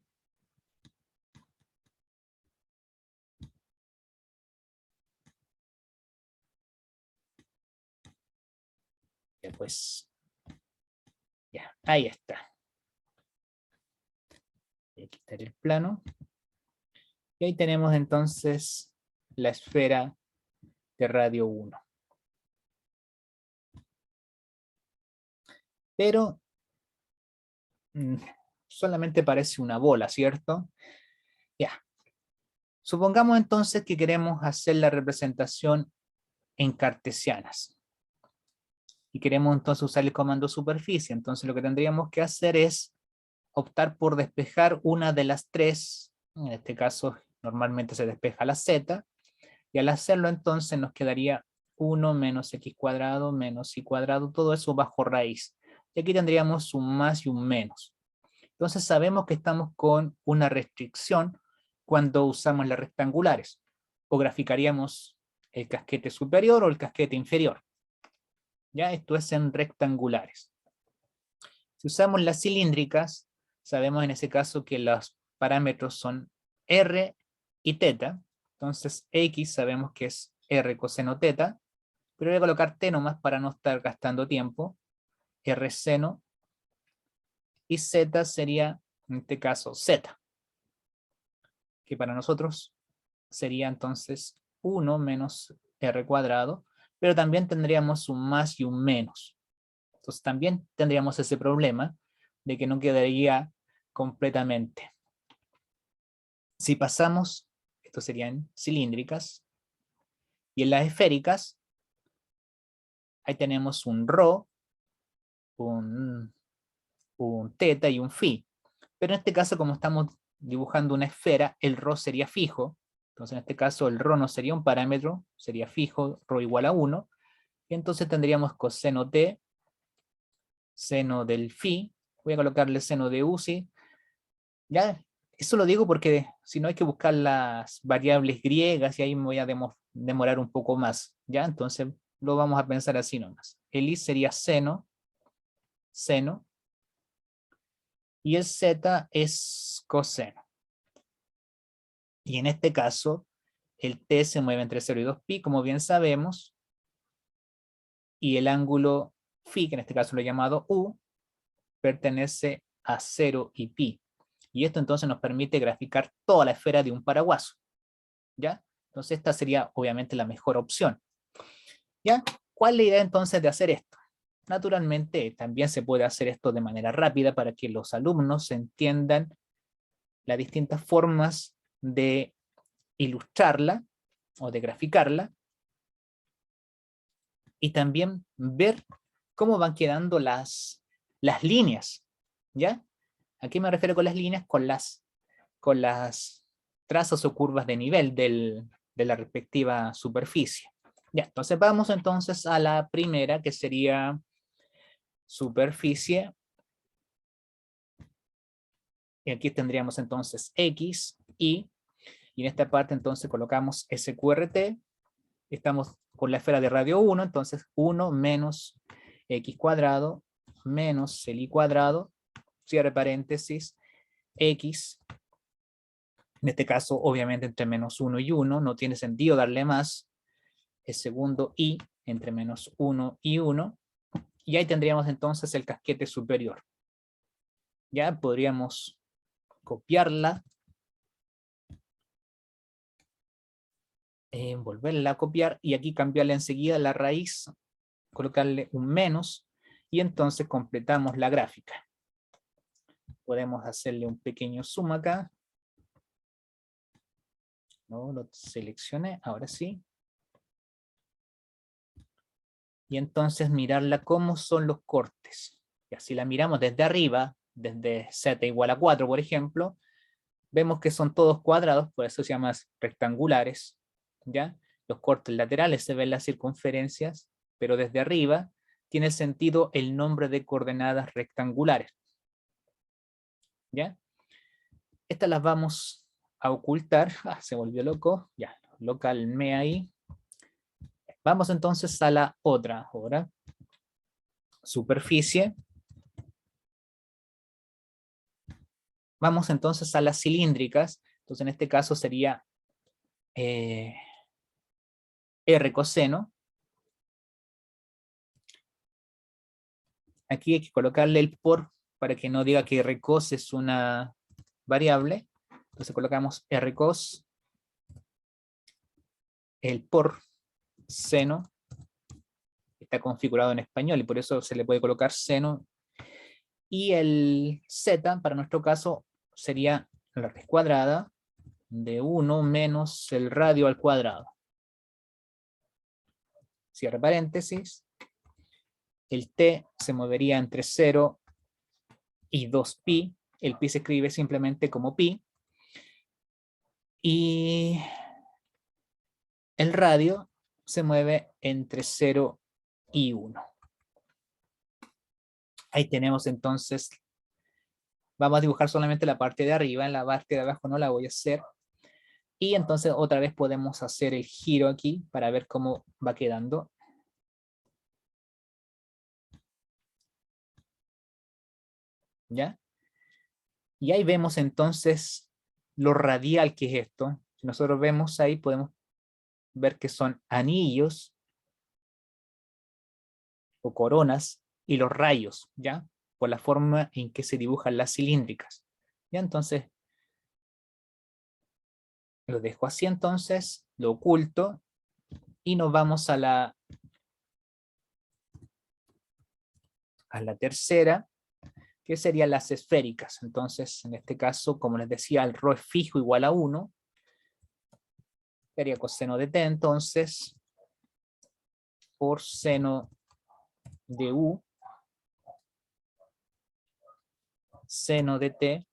Ya pues. Ya, ahí está. Voy a quitar el plano. Y ahí tenemos entonces la esfera de radio 1. Pero solamente parece una bola, ¿cierto? Ya. Supongamos entonces que queremos hacer la representación en cartesianas. Y queremos entonces usar el comando superficie. Entonces lo que tendríamos que hacer es optar por despejar una de las tres. En este caso normalmente se despeja la z. Y al hacerlo entonces nos quedaría 1 menos x cuadrado menos y cuadrado. Todo eso bajo raíz. Y aquí tendríamos un más y un menos. Entonces sabemos que estamos con una restricción cuando usamos las rectangulares. O graficaríamos el casquete superior o el casquete inferior. Ya, esto es en rectangulares. Si usamos las cilíndricas, sabemos en ese caso que los parámetros son R y teta. Entonces X sabemos que es R coseno teta, pero voy a colocar T nomás para no estar gastando tiempo. R seno, y Z sería, en este caso, Z, que para nosotros sería entonces 1 menos R cuadrado, pero también tendríamos un más y un menos. Entonces también tendríamos ese problema de que no quedaría completamente. Si pasamos, esto serían cilíndricas, y en las esféricas, ahí tenemos un ρ, un teta y un phi. Pero en este caso, como estamos dibujando una esfera, el ρ sería fijo. Entonces en este caso el ρ no sería un parámetro, sería fijo, ρ igual a 1. Y entonces tendríamos coseno t, seno del phi. Voy a colocarle seno de UCI. Ya, eso lo digo porque si no hay que buscar las variables griegas y ahí me voy a demorar un poco más. ¿Ya? Entonces lo vamos a pensar así nomás. El I sería seno, seno, y el Z es coseno. Y en este caso, el T se mueve entre 0 y 2pi, como bien sabemos, y el ángulo phi, que en este caso lo he llamado U, pertenece a 0 y pi. Y esto entonces nos permite graficar toda la esfera de un paraguaso. ¿Ya? Entonces esta sería obviamente la mejor opción. ¿Ya? ¿Cuál es la idea entonces de hacer esto? Naturalmente también se puede hacer esto de manera rápida para que los alumnos entiendan las distintas formas de ilustrarla o de graficarla y también ver cómo van quedando las líneas, ¿ya? ¿A qué me refiero con las líneas? Con las trazos o curvas de nivel de la respectiva superficie. Ya, entonces vamos entonces a la primera, que sería superficie. Y aquí tendríamos entonces X, Y, y en esta parte entonces colocamos SQRT. Estamos con la esfera de radio 1, entonces 1 menos X cuadrado menos el Y cuadrado, cierre paréntesis, X, en este caso obviamente entre menos 1 y 1, no tiene sentido darle más, el segundo Y entre menos 1 y 1, y ahí tendríamos entonces el casquete superior. Ya podríamos copiarla, volverla a copiar, y aquí cambiarle enseguida la raíz, colocarle un menos, y entonces completamos la gráfica. Podemos hacerle un pequeño zoom acá. No lo seleccioné, ahora sí. Y entonces mirarla cómo son los cortes. Y así la miramos desde arriba, desde z igual a 4, por ejemplo, vemos que son todos cuadrados, por eso se llaman rectangulares, ¿ya? Los cortes laterales se ven las circunferencias, pero desde arriba tiene sentido el nombre de coordenadas rectangulares, ¿ya? Estas las vamos a ocultar. Se volvió loco, ya, lo calmé ahí. Vamos entonces a la otra ahora. Superficie. Vamos entonces a las cilíndricas. Entonces en este caso sería R coseno. Aquí hay que colocarle el por para que no diga que R cos es una variable. Entonces colocamos R cos, el por seno, está configurado en español y por eso se le puede colocar seno. Y el z, para nuestro caso, sería la raíz cuadrada de 1 menos el radio al cuadrado. Cierre paréntesis. El t se movería entre 0 y 2pi. El pi se escribe simplemente como pi. Y el radio se mueve entre 0 y 1. Ahí tenemos entonces, vamos a dibujar solamente la parte de arriba, en la parte de abajo no la voy a hacer. Y entonces otra vez podemos hacer el giro aquí para ver cómo va quedando. ¿Ya? Y ahí vemos entonces lo radial que es esto. Si nosotros vemos ahí, podemos ver que son anillos o coronas y los rayos, ¿ya? Por la forma en que se dibujan las cilíndricas. ¿Ya? Entonces, lo dejo así entonces, lo oculto y nos vamos a la tercera, que serían las esféricas. Entonces, en este caso, como les decía, el ρ es fijo igual a 1, sería coseno de t, entonces, por seno de u, seno de t,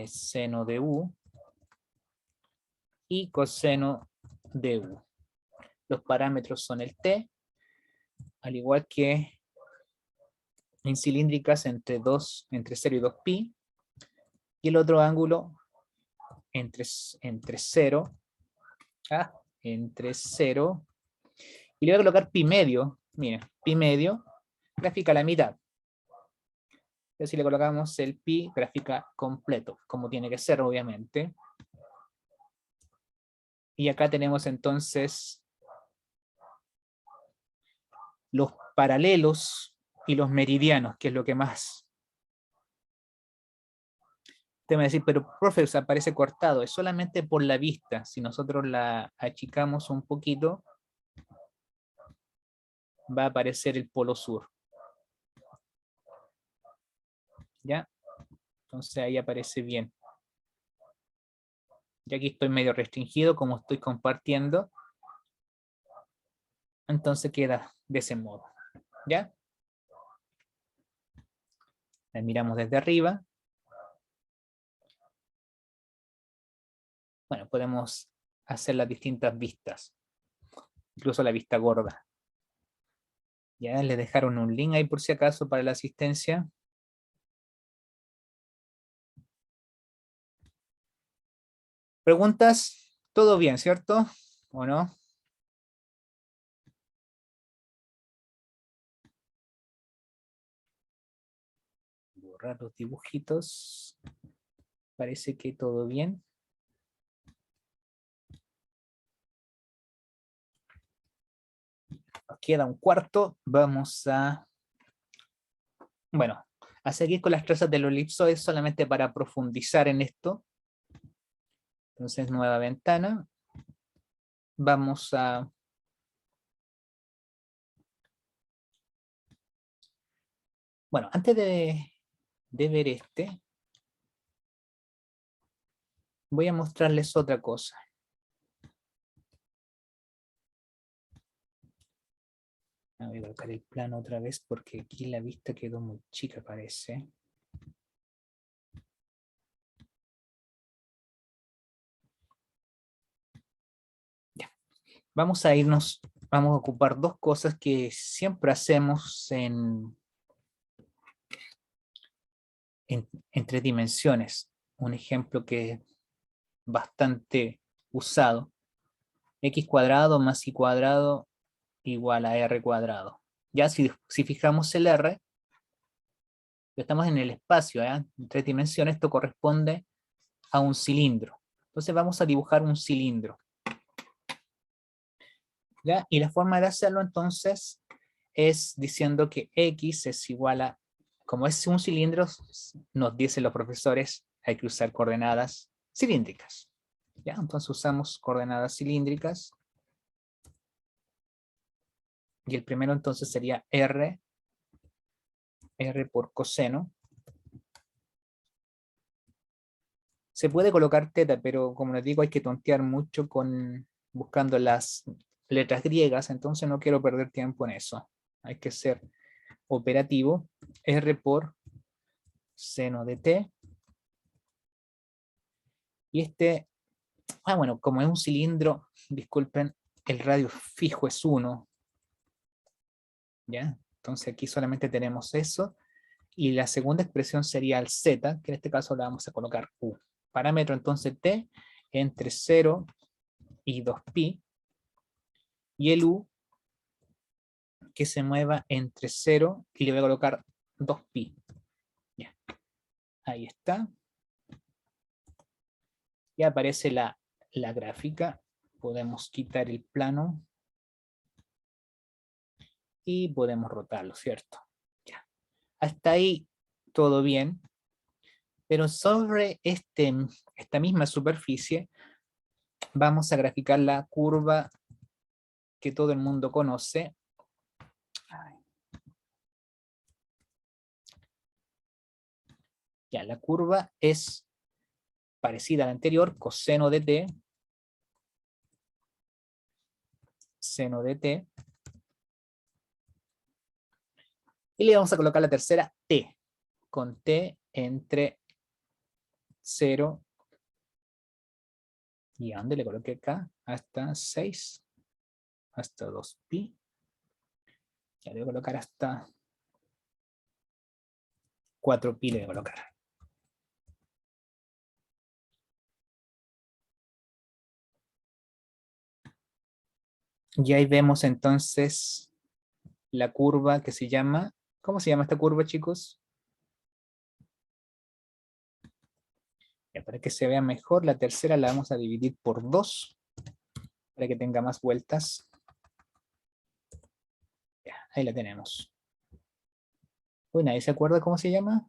seno de u, y coseno de u. Los parámetros son el t, al igual que en cilíndricas entre 0 y 2pi, y el otro ángulo entre 0, entre 0, y le voy a colocar pi medio, miren, pi medio, gráfica a la mitad. Y si le colocamos el pi, gráfica completo, como tiene que ser, obviamente. Y acá tenemos entonces los paralelos y los meridianos, que es lo que más. Usted me va a decir, pero profe, o sea, parece cortado, es solamente por la vista. Si nosotros la achicamos un poquito, va a aparecer el polo sur. ¿Ya? Entonces ahí aparece bien. Ya aquí estoy medio restringido, como estoy compartiendo. Entonces queda de ese modo. ¿Ya? La miramos desde arriba. Bueno, podemos hacer las distintas vistas. Incluso la vista gorda. Ya le dejaron un link ahí por si acaso para la asistencia. ¿Preguntas? ¿Todo bien, cierto? ¿O no? Borrar los dibujitos. Parece que todo bien. Nos queda un cuarto. Vamos a... Bueno, a seguir con las trazas del elipsoide solamente para profundizar en esto. Entonces, nueva ventana. Vamos a... Bueno, antes de ver este, voy a mostrarles otra cosa. Voy a colocar el plano otra vez porque aquí la vista quedó muy chica, parece. Ya. Vamos a irnos, vamos a ocupar dos cosas que siempre hacemos en 3 dimensiones. Un ejemplo que es bastante usado. X cuadrado más Y cuadrado igual a R cuadrado. Ya si fijamos el R, estamos en el espacio, en 3 dimensiones, esto corresponde a un cilindro. Entonces vamos a dibujar un cilindro. ¿Ya? Y la forma de hacerlo entonces es diciendo que X es igual a, como es un cilindro, nos dicen los profesores, hay que usar coordenadas cilíndricas. ¿Ya? Entonces usamos coordenadas cilíndricas. Y el primero entonces sería R por coseno. Se puede colocar teta, pero como les digo, hay que tontear mucho buscando las letras griegas, entonces no quiero perder tiempo en eso. Hay que ser operativo. R por seno de t. Y este, bueno, como es un cilindro, disculpen, el radio fijo es 1. ¿Ya? Entonces aquí solamente tenemos eso. Y la segunda expresión sería el z, que en este caso la vamos a colocar u, parámetro entonces t entre 0 y 2pi, y el u que se mueva entre 0 y le voy a colocar 2pi. Ya. Ahí está. Y aparece la gráfica. Podemos quitar el plano y podemos rotarlo, ¿cierto? Ya. Hasta ahí todo bien. Pero sobre esta misma superficie vamos a graficar la curva que todo el mundo conoce. Ya, la curva es parecida a la anterior, coseno de t, seno de t, y le vamos a colocar la tercera t, con t entre 0 y ¿a dónde le coloqué acá? Hasta 6, hasta 2pi, ya le voy a colocar hasta 4pi, le voy a colocar. Y ahí vemos entonces la curva que se llama, ¿cómo se llama esta curva, chicos? Ya, para que se vea mejor, la tercera la vamos a dividir por 2, para que tenga más vueltas. Ya, ahí la tenemos. Uy, ¿nadie se acuerda cómo se llama?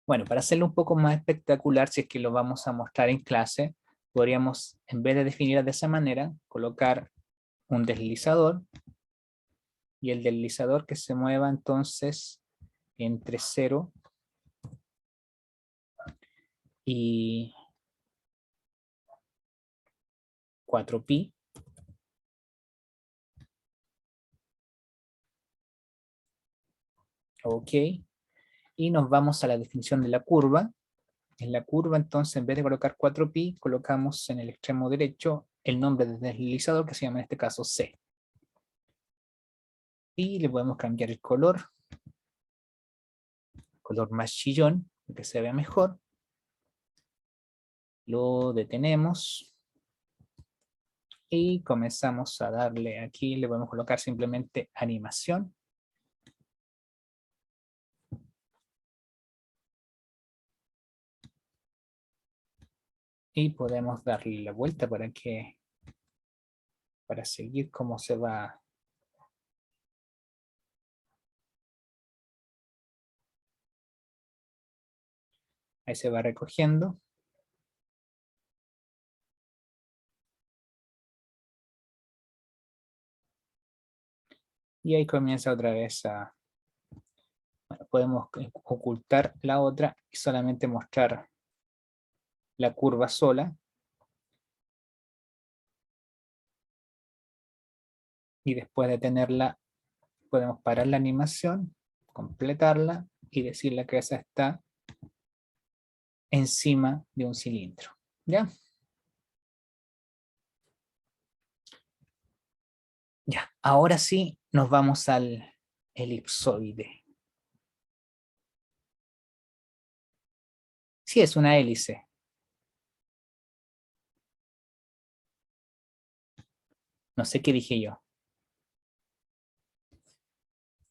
Bueno, para hacerlo un poco más espectacular, si es que lo vamos a mostrar en clase, podríamos, en vez de definirla de esa manera, colocar un deslizador, y el deslizador que se mueva entonces entre 0 y 4pi. Ok. Y nos vamos a la definición de la curva. En la curva, entonces, en vez de colocar 4pi, colocamos en el extremo derecho el nombre del deslizador, que se llama en este caso C. Y le podemos cambiar el color más chillón, para que se vea mejor. Lo detenemos. Y comenzamos a darle aquí, le podemos colocar simplemente animación. Y podemos darle la vuelta para seguir cómo se va. Ahí se va recogiendo. Y ahí comienza otra vez a... Bueno, podemos ocultar la otra y solamente mostrar la curva sola. Y después de tenerla, podemos parar la animación, completarla y decirle que esa está encima de un cilindro. ¿Ya? Ya, ahora sí nos vamos al elipsoide. Sí, es una hélice. No sé qué dije yo.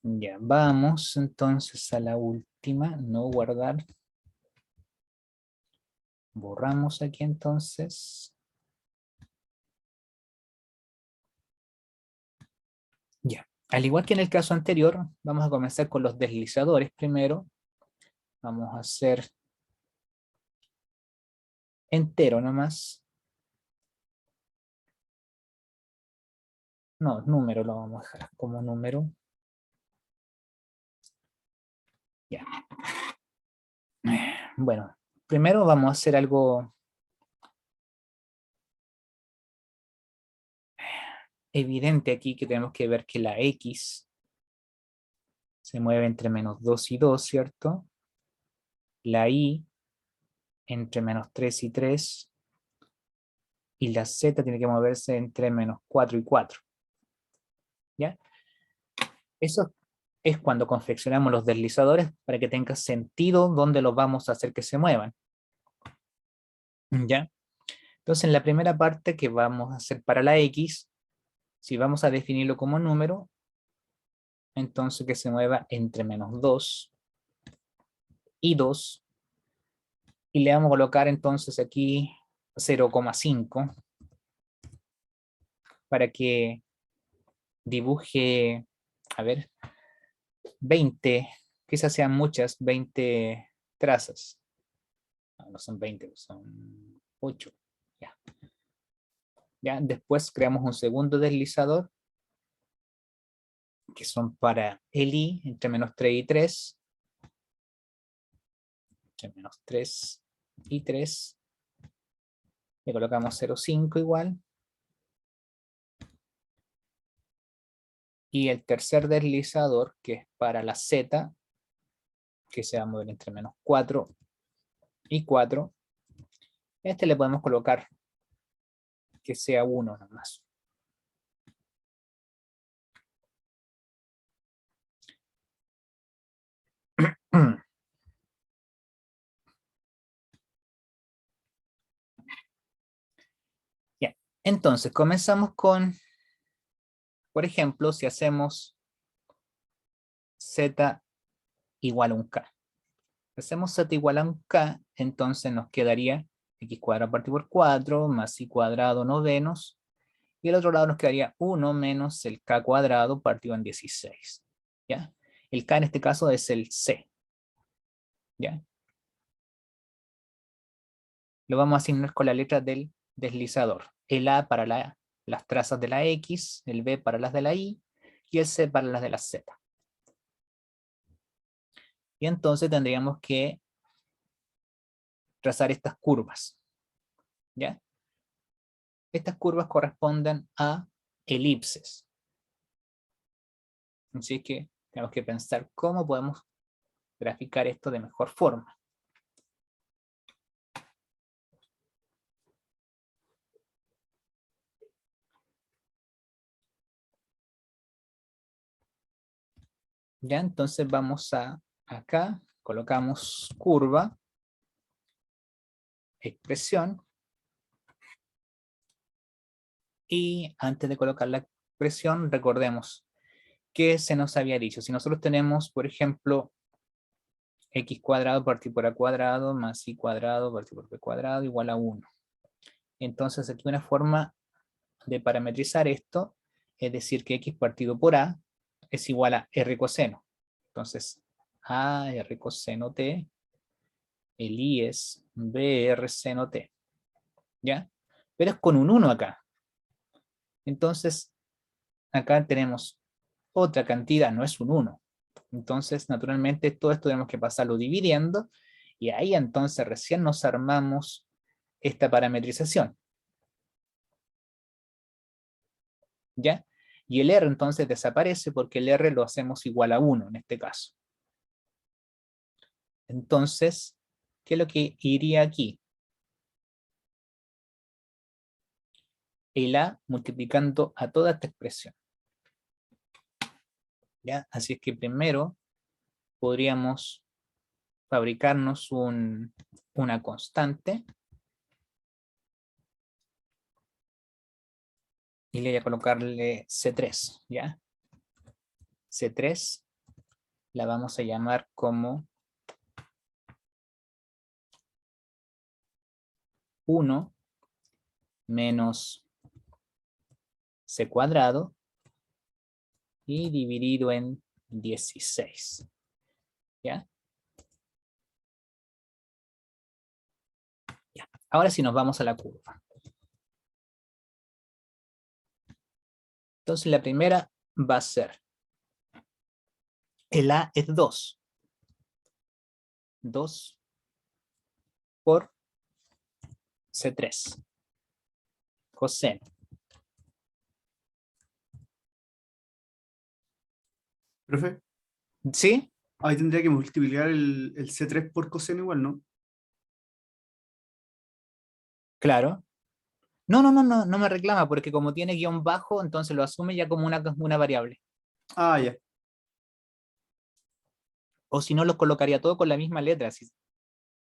Ya, vamos entonces a la última, no guardar. Borramos aquí entonces. Ya, al igual que en el caso anterior, vamos a comenzar con los deslizadores primero. Vamos a hacer entero nomás. No, número lo vamos a dejar como número. Ya. Bueno, primero vamos a hacer algo evidente aquí, que tenemos que ver que la X se mueve entre menos 2 y 2, ¿cierto? La Y entre menos 3 y 3. Y la Z tiene que moverse entre menos 4 y 4. ¿Ya? Eso es cuando confeccionamos los deslizadores para que tenga sentido dónde los vamos a hacer que se muevan. ¿Ya? Entonces, en la primera parte que vamos a hacer para la X, si vamos a definirlo como número, entonces que se mueva entre -2 y 2, y le vamos a colocar entonces aquí 0,5 para que dibuje, a ver, 20, quizás sean muchas, 20 trazas. No son 20, son 8. Ya. Ya, después creamos un segundo deslizador, que son para el I, entre -3 y 3. Entre -3 y 3. Le colocamos 0,5 igual. Y el tercer deslizador, que es para la Z, que se va a mover entre -4 y 4. Este le podemos colocar que sea 1 nomás. Ya, entonces comenzamos con, por ejemplo, si hacemos Z igual a un K. Hacemos Z igual a un K, entonces nos quedaría X cuadrado partido por 4 más Y cuadrado novenos, y el otro lado nos quedaría 1 menos el K cuadrado partido en 16. ¿Ya? El K en este caso es el C. ¿Ya? Lo vamos a asignar con la letra del deslizador. El A para las trazas de la X, el B para las de la Y, y el C para las de la Z. Y entonces tendríamos que trazar estas curvas. ¿Ya? Estas curvas corresponden a elipses. Así que tenemos que pensar cómo podemos graficar esto de mejor forma. Ya, entonces vamos a acá, colocamos curva, expresión, y antes de colocar la expresión, recordemos que se nos había dicho. Si nosotros tenemos, por ejemplo, x cuadrado partido por a cuadrado más y cuadrado partido por b cuadrado igual a 1. Entonces aquí una forma de parametrizar esto es decir que x partido por a es igual a r coseno. Entonces a r coseno t, el i es br seno t. ¿Ya? Pero es con un 1 acá. Entonces acá tenemos otra cantidad, no es un 1. Entonces, naturalmente, todo esto tenemos que pasarlo dividiendo, y ahí entonces recién nos armamos esta parametrización. ¿Ya? Y el R entonces desaparece porque el R lo hacemos igual a 1 en este caso. Entonces, ¿qué es lo que iría aquí? El A multiplicando a toda esta expresión. ¿Ya? Así es que primero podríamos fabricarnos una constante y le voy a colocarle C3, ¿ya? C3 la vamos a llamar como 1 menos C cuadrado y dividido en 16, ¿ya? Ya. Ahora sí nos vamos a la curva. Entonces la primera va a ser, el A es 2. 2 por C3. Coseno. Profe, ¿Sí? ahí tendría que multiplicar el C3 por coseno igual, ¿no? Claro. No me reclama, porque como tiene guión bajo, entonces lo asume ya como una variable. Ah, ya. O si no, los colocaría todo con la misma letra,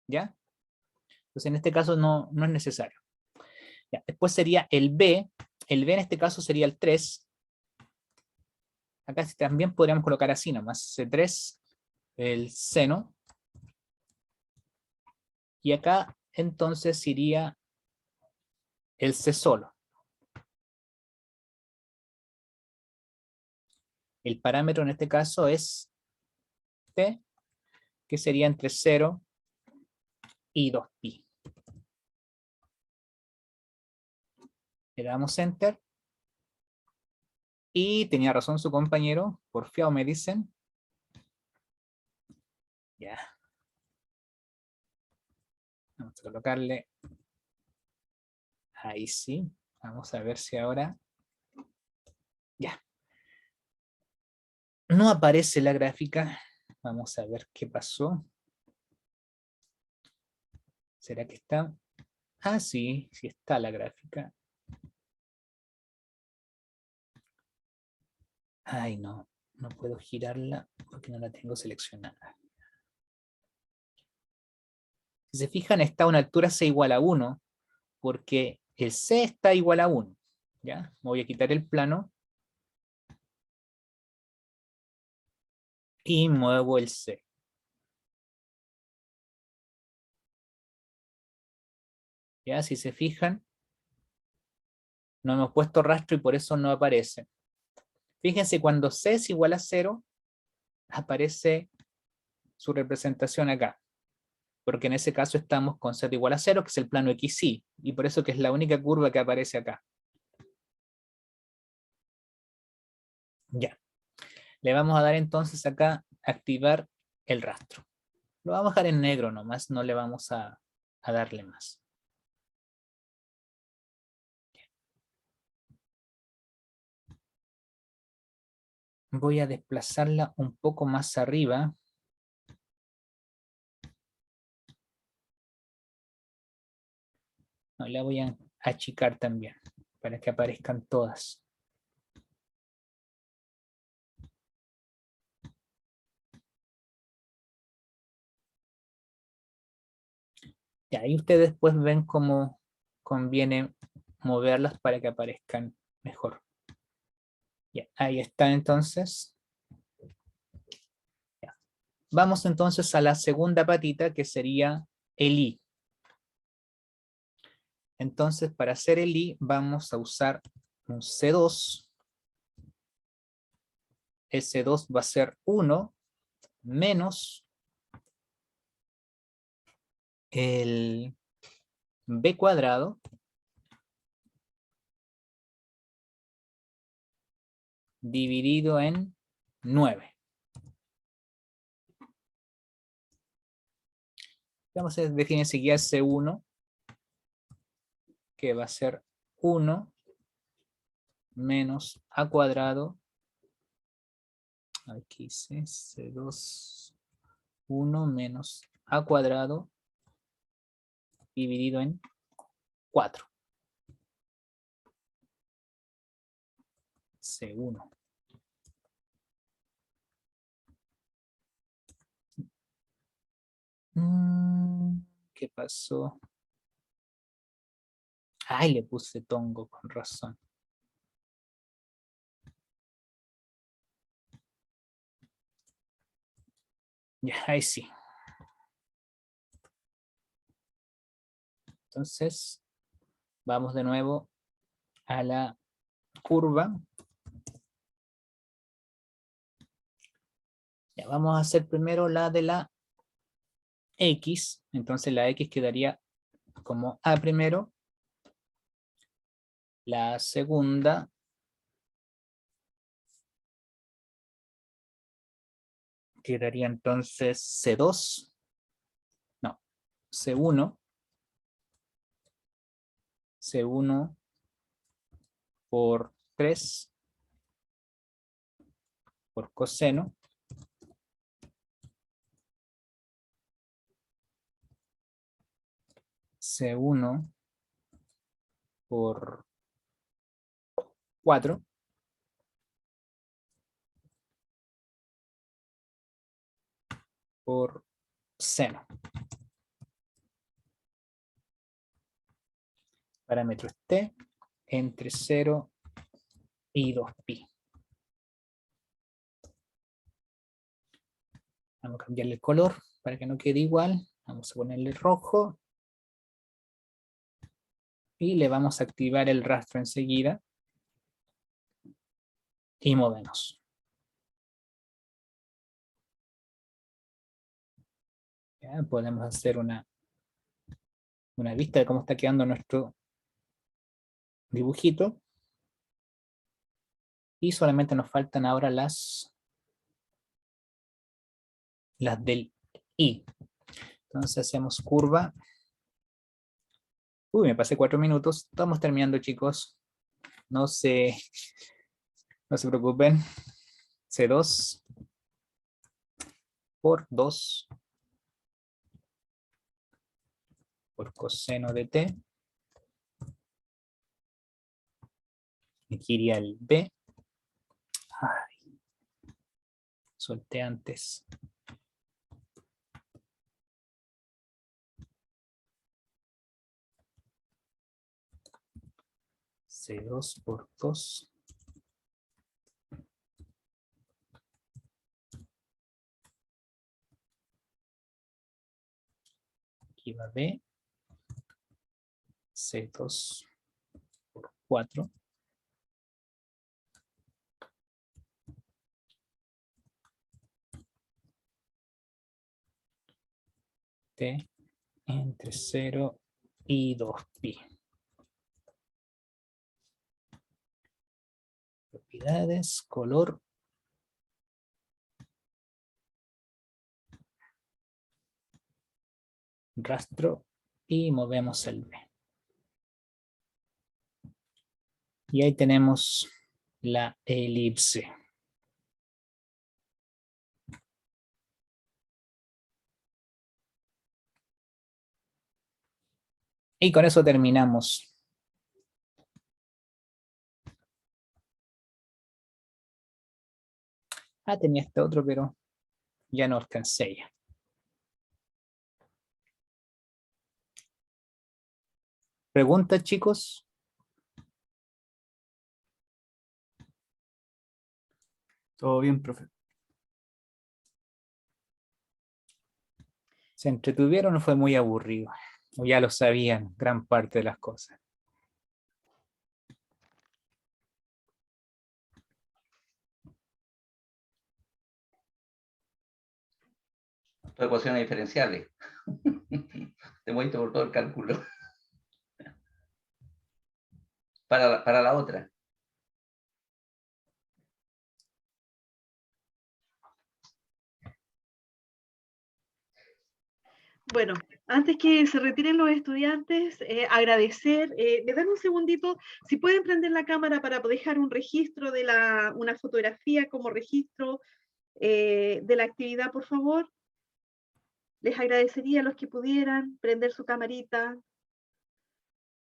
¿ya? Entonces en este caso no es necesario. Ya, después sería el B. El B en este caso sería el 3. Acá también podríamos colocar así nomás. C3, el seno. Y acá entonces iría el C solo. El parámetro en este caso es T, que sería entre 0 y 2pi. Le damos Enter. Y tenía razón su compañero, porfiado me dicen. Ya. Vamos a colocarle. Ahí sí. Vamos a ver si ahora. Ya. No aparece la gráfica. Vamos a ver qué pasó. ¿Será que está? Ah, sí, sí está la gráfica. Ay, no puedo girarla porque no la tengo seleccionada. Si se fijan, está a una altura C igual a 1, porque el C está igual a 1. ¿Ya? Voy a quitar el plano y muevo el C. ¿Ya? Si se fijan, no hemos puesto rastro y por eso no aparece. Fíjense, cuando C es igual a 0, aparece su representación acá. Porque en ese caso estamos con Z igual a 0, que es el plano XY, y por eso que es la única curva que aparece acá. Ya. Le vamos a dar entonces acá, activar el rastro. Lo vamos a dejar en negro nomás, no le vamos a darle más. Voy a desplazarla un poco más arriba. No, la voy a achicar también, para que aparezcan todas. Y ahí ustedes pues ven cómo conviene moverlas para que aparezcan mejor. Ya, ahí está entonces. Ya. Vamos entonces a la segunda patita, que sería el I. Entonces, para hacer el I, vamos a usar un C2. El C2 va a ser 1 menos el B cuadrado dividido en 9. Vamos a definir enseguida C1, que va a ser 1 menos A cuadrado. Aquí dice C2, 1 menos A cuadrado dividido en 4. C1. ¿Qué pasó? Ay, le puse tongo, con razón. Ya, ahí sí. Entonces, vamos de nuevo a la curva. Ya, vamos a hacer primero la de la X. Entonces la X quedaría como A primero. La segunda quedaría entonces C2. No, C1. C1 por 3 por coseno. C1 por 4 por seno. Parámetro es t entre 0 y 2pi. Vamos a cambiarle el color para que no quede igual. Vamos a ponerle rojo. Y le vamos a activar el rastro enseguida. Y movemos. Ya, podemos hacer una vista de cómo está quedando nuestro dibujito. Y solamente nos faltan ahora las del I. Entonces hacemos curva. Uy, me pasé 4 minutos. Estamos terminando, chicos. No se preocupen. C2 por 2 por coseno de t. Aquí iría el B. Ay, solté antes. C2 por 2. Aquí va B. C2 por 4. T entre 0 y 2pi. Propiedades, color. Rastro y movemos el B. Y ahí tenemos la elipse. Y con eso terminamos. Tenía este otro, pero ya no alcancé ya. ¿Preguntas, chicos? Todo bien, profe. ¿Se entretuvieron o fue muy aburrido? O ya lo sabían gran parte de las cosas. Ecuaciones diferenciales. Te muestro por todo el cálculo. Para la otra. Bueno, antes que se retiren los estudiantes, agradecer, me dan un segundito, si pueden prender la cámara para dejar un registro de una fotografía como registro de la actividad, por favor. Les agradecería a los que pudieran prender su camarita.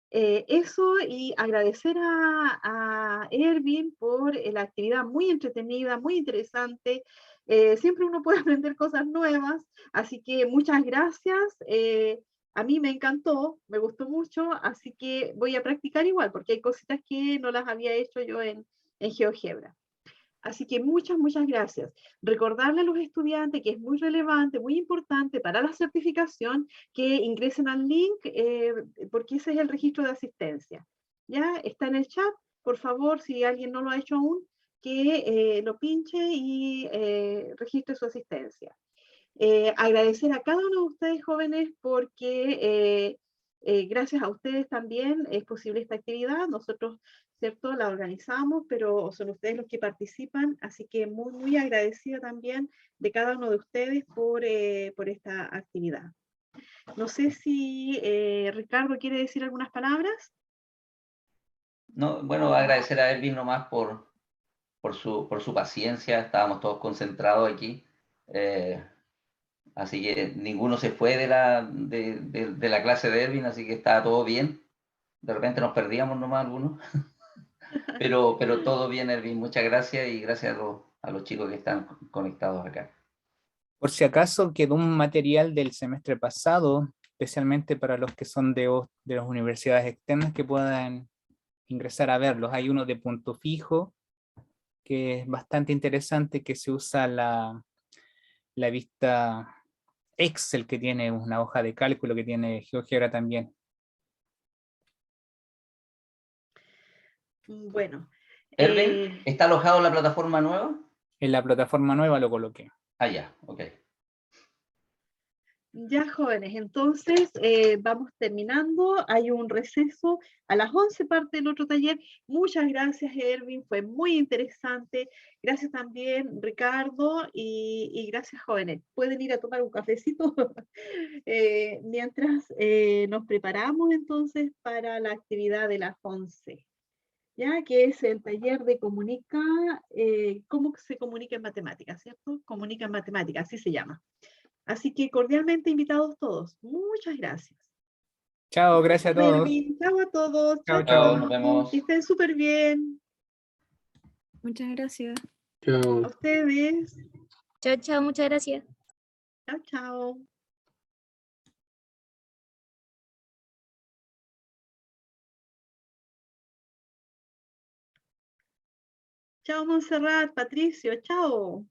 Eso, y agradecer a Erwin por la actividad muy entretenida, muy interesante. Siempre uno puede aprender cosas nuevas, así que muchas gracias. A mí me encantó, me gustó mucho, así que voy a practicar igual, porque hay cositas que no las había hecho yo en GeoGebra. Así que muchas gracias. Recordarle a los estudiantes que es muy relevante, muy importante para la certificación que ingresen al link, porque ese es el registro de asistencia. Ya está en el chat, por favor, si alguien no lo ha hecho aún, que lo pinche y registre su asistencia. Agradecer a cada uno de ustedes, jóvenes, porque gracias a ustedes también es posible esta actividad. Nosotros, ¿cierto?, la organizamos, pero son ustedes los que participan, así que muy agradecida también de cada uno de ustedes por esta actividad. No sé si Ricardo quiere decir algunas palabras. No, bueno, agradecer a Elvin nomás por su paciencia. Estábamos todos concentrados aquí. Así que ninguno se fue de la clase de Erwin, así que estaba todo bien. De repente nos perdíamos nomás algunos. Pero todo bien, Erwin. Muchas gracias y gracias a los chicos que están conectados acá. Por si acaso quedó un material del semestre pasado, especialmente para los que son de las universidades externas que puedan ingresar a verlos. Hay uno de punto fijo, que es bastante interesante, que se usa la vista Excel, que tiene una hoja de cálculo, que tiene GeoGebra también. Bueno. Erwin, ¿está alojado en la plataforma nueva? En la plataforma nueva lo coloqué. Ah, ya, ok. Ya, jóvenes, entonces vamos terminando. Hay un receso a las 11 parte del otro taller. Muchas gracias, Erwin, fue muy interesante. Gracias también, Ricardo, y gracias, jóvenes. Pueden ir a tomar un cafecito mientras nos preparamos entonces para la actividad de las 11. Ya que es el taller de cómo se comunica en matemáticas, ¿cierto? Comunica en matemáticas, así se llama. Así que cordialmente invitados todos. Muchas gracias. Chao, gracias a todos. Chao a todos. Chao, Chao, nos vemos. Que estén súper bien. Muchas gracias. A ustedes. Chao, chao, muchas gracias. Chao, chao. Chao, Montserrat, Patricio, chao.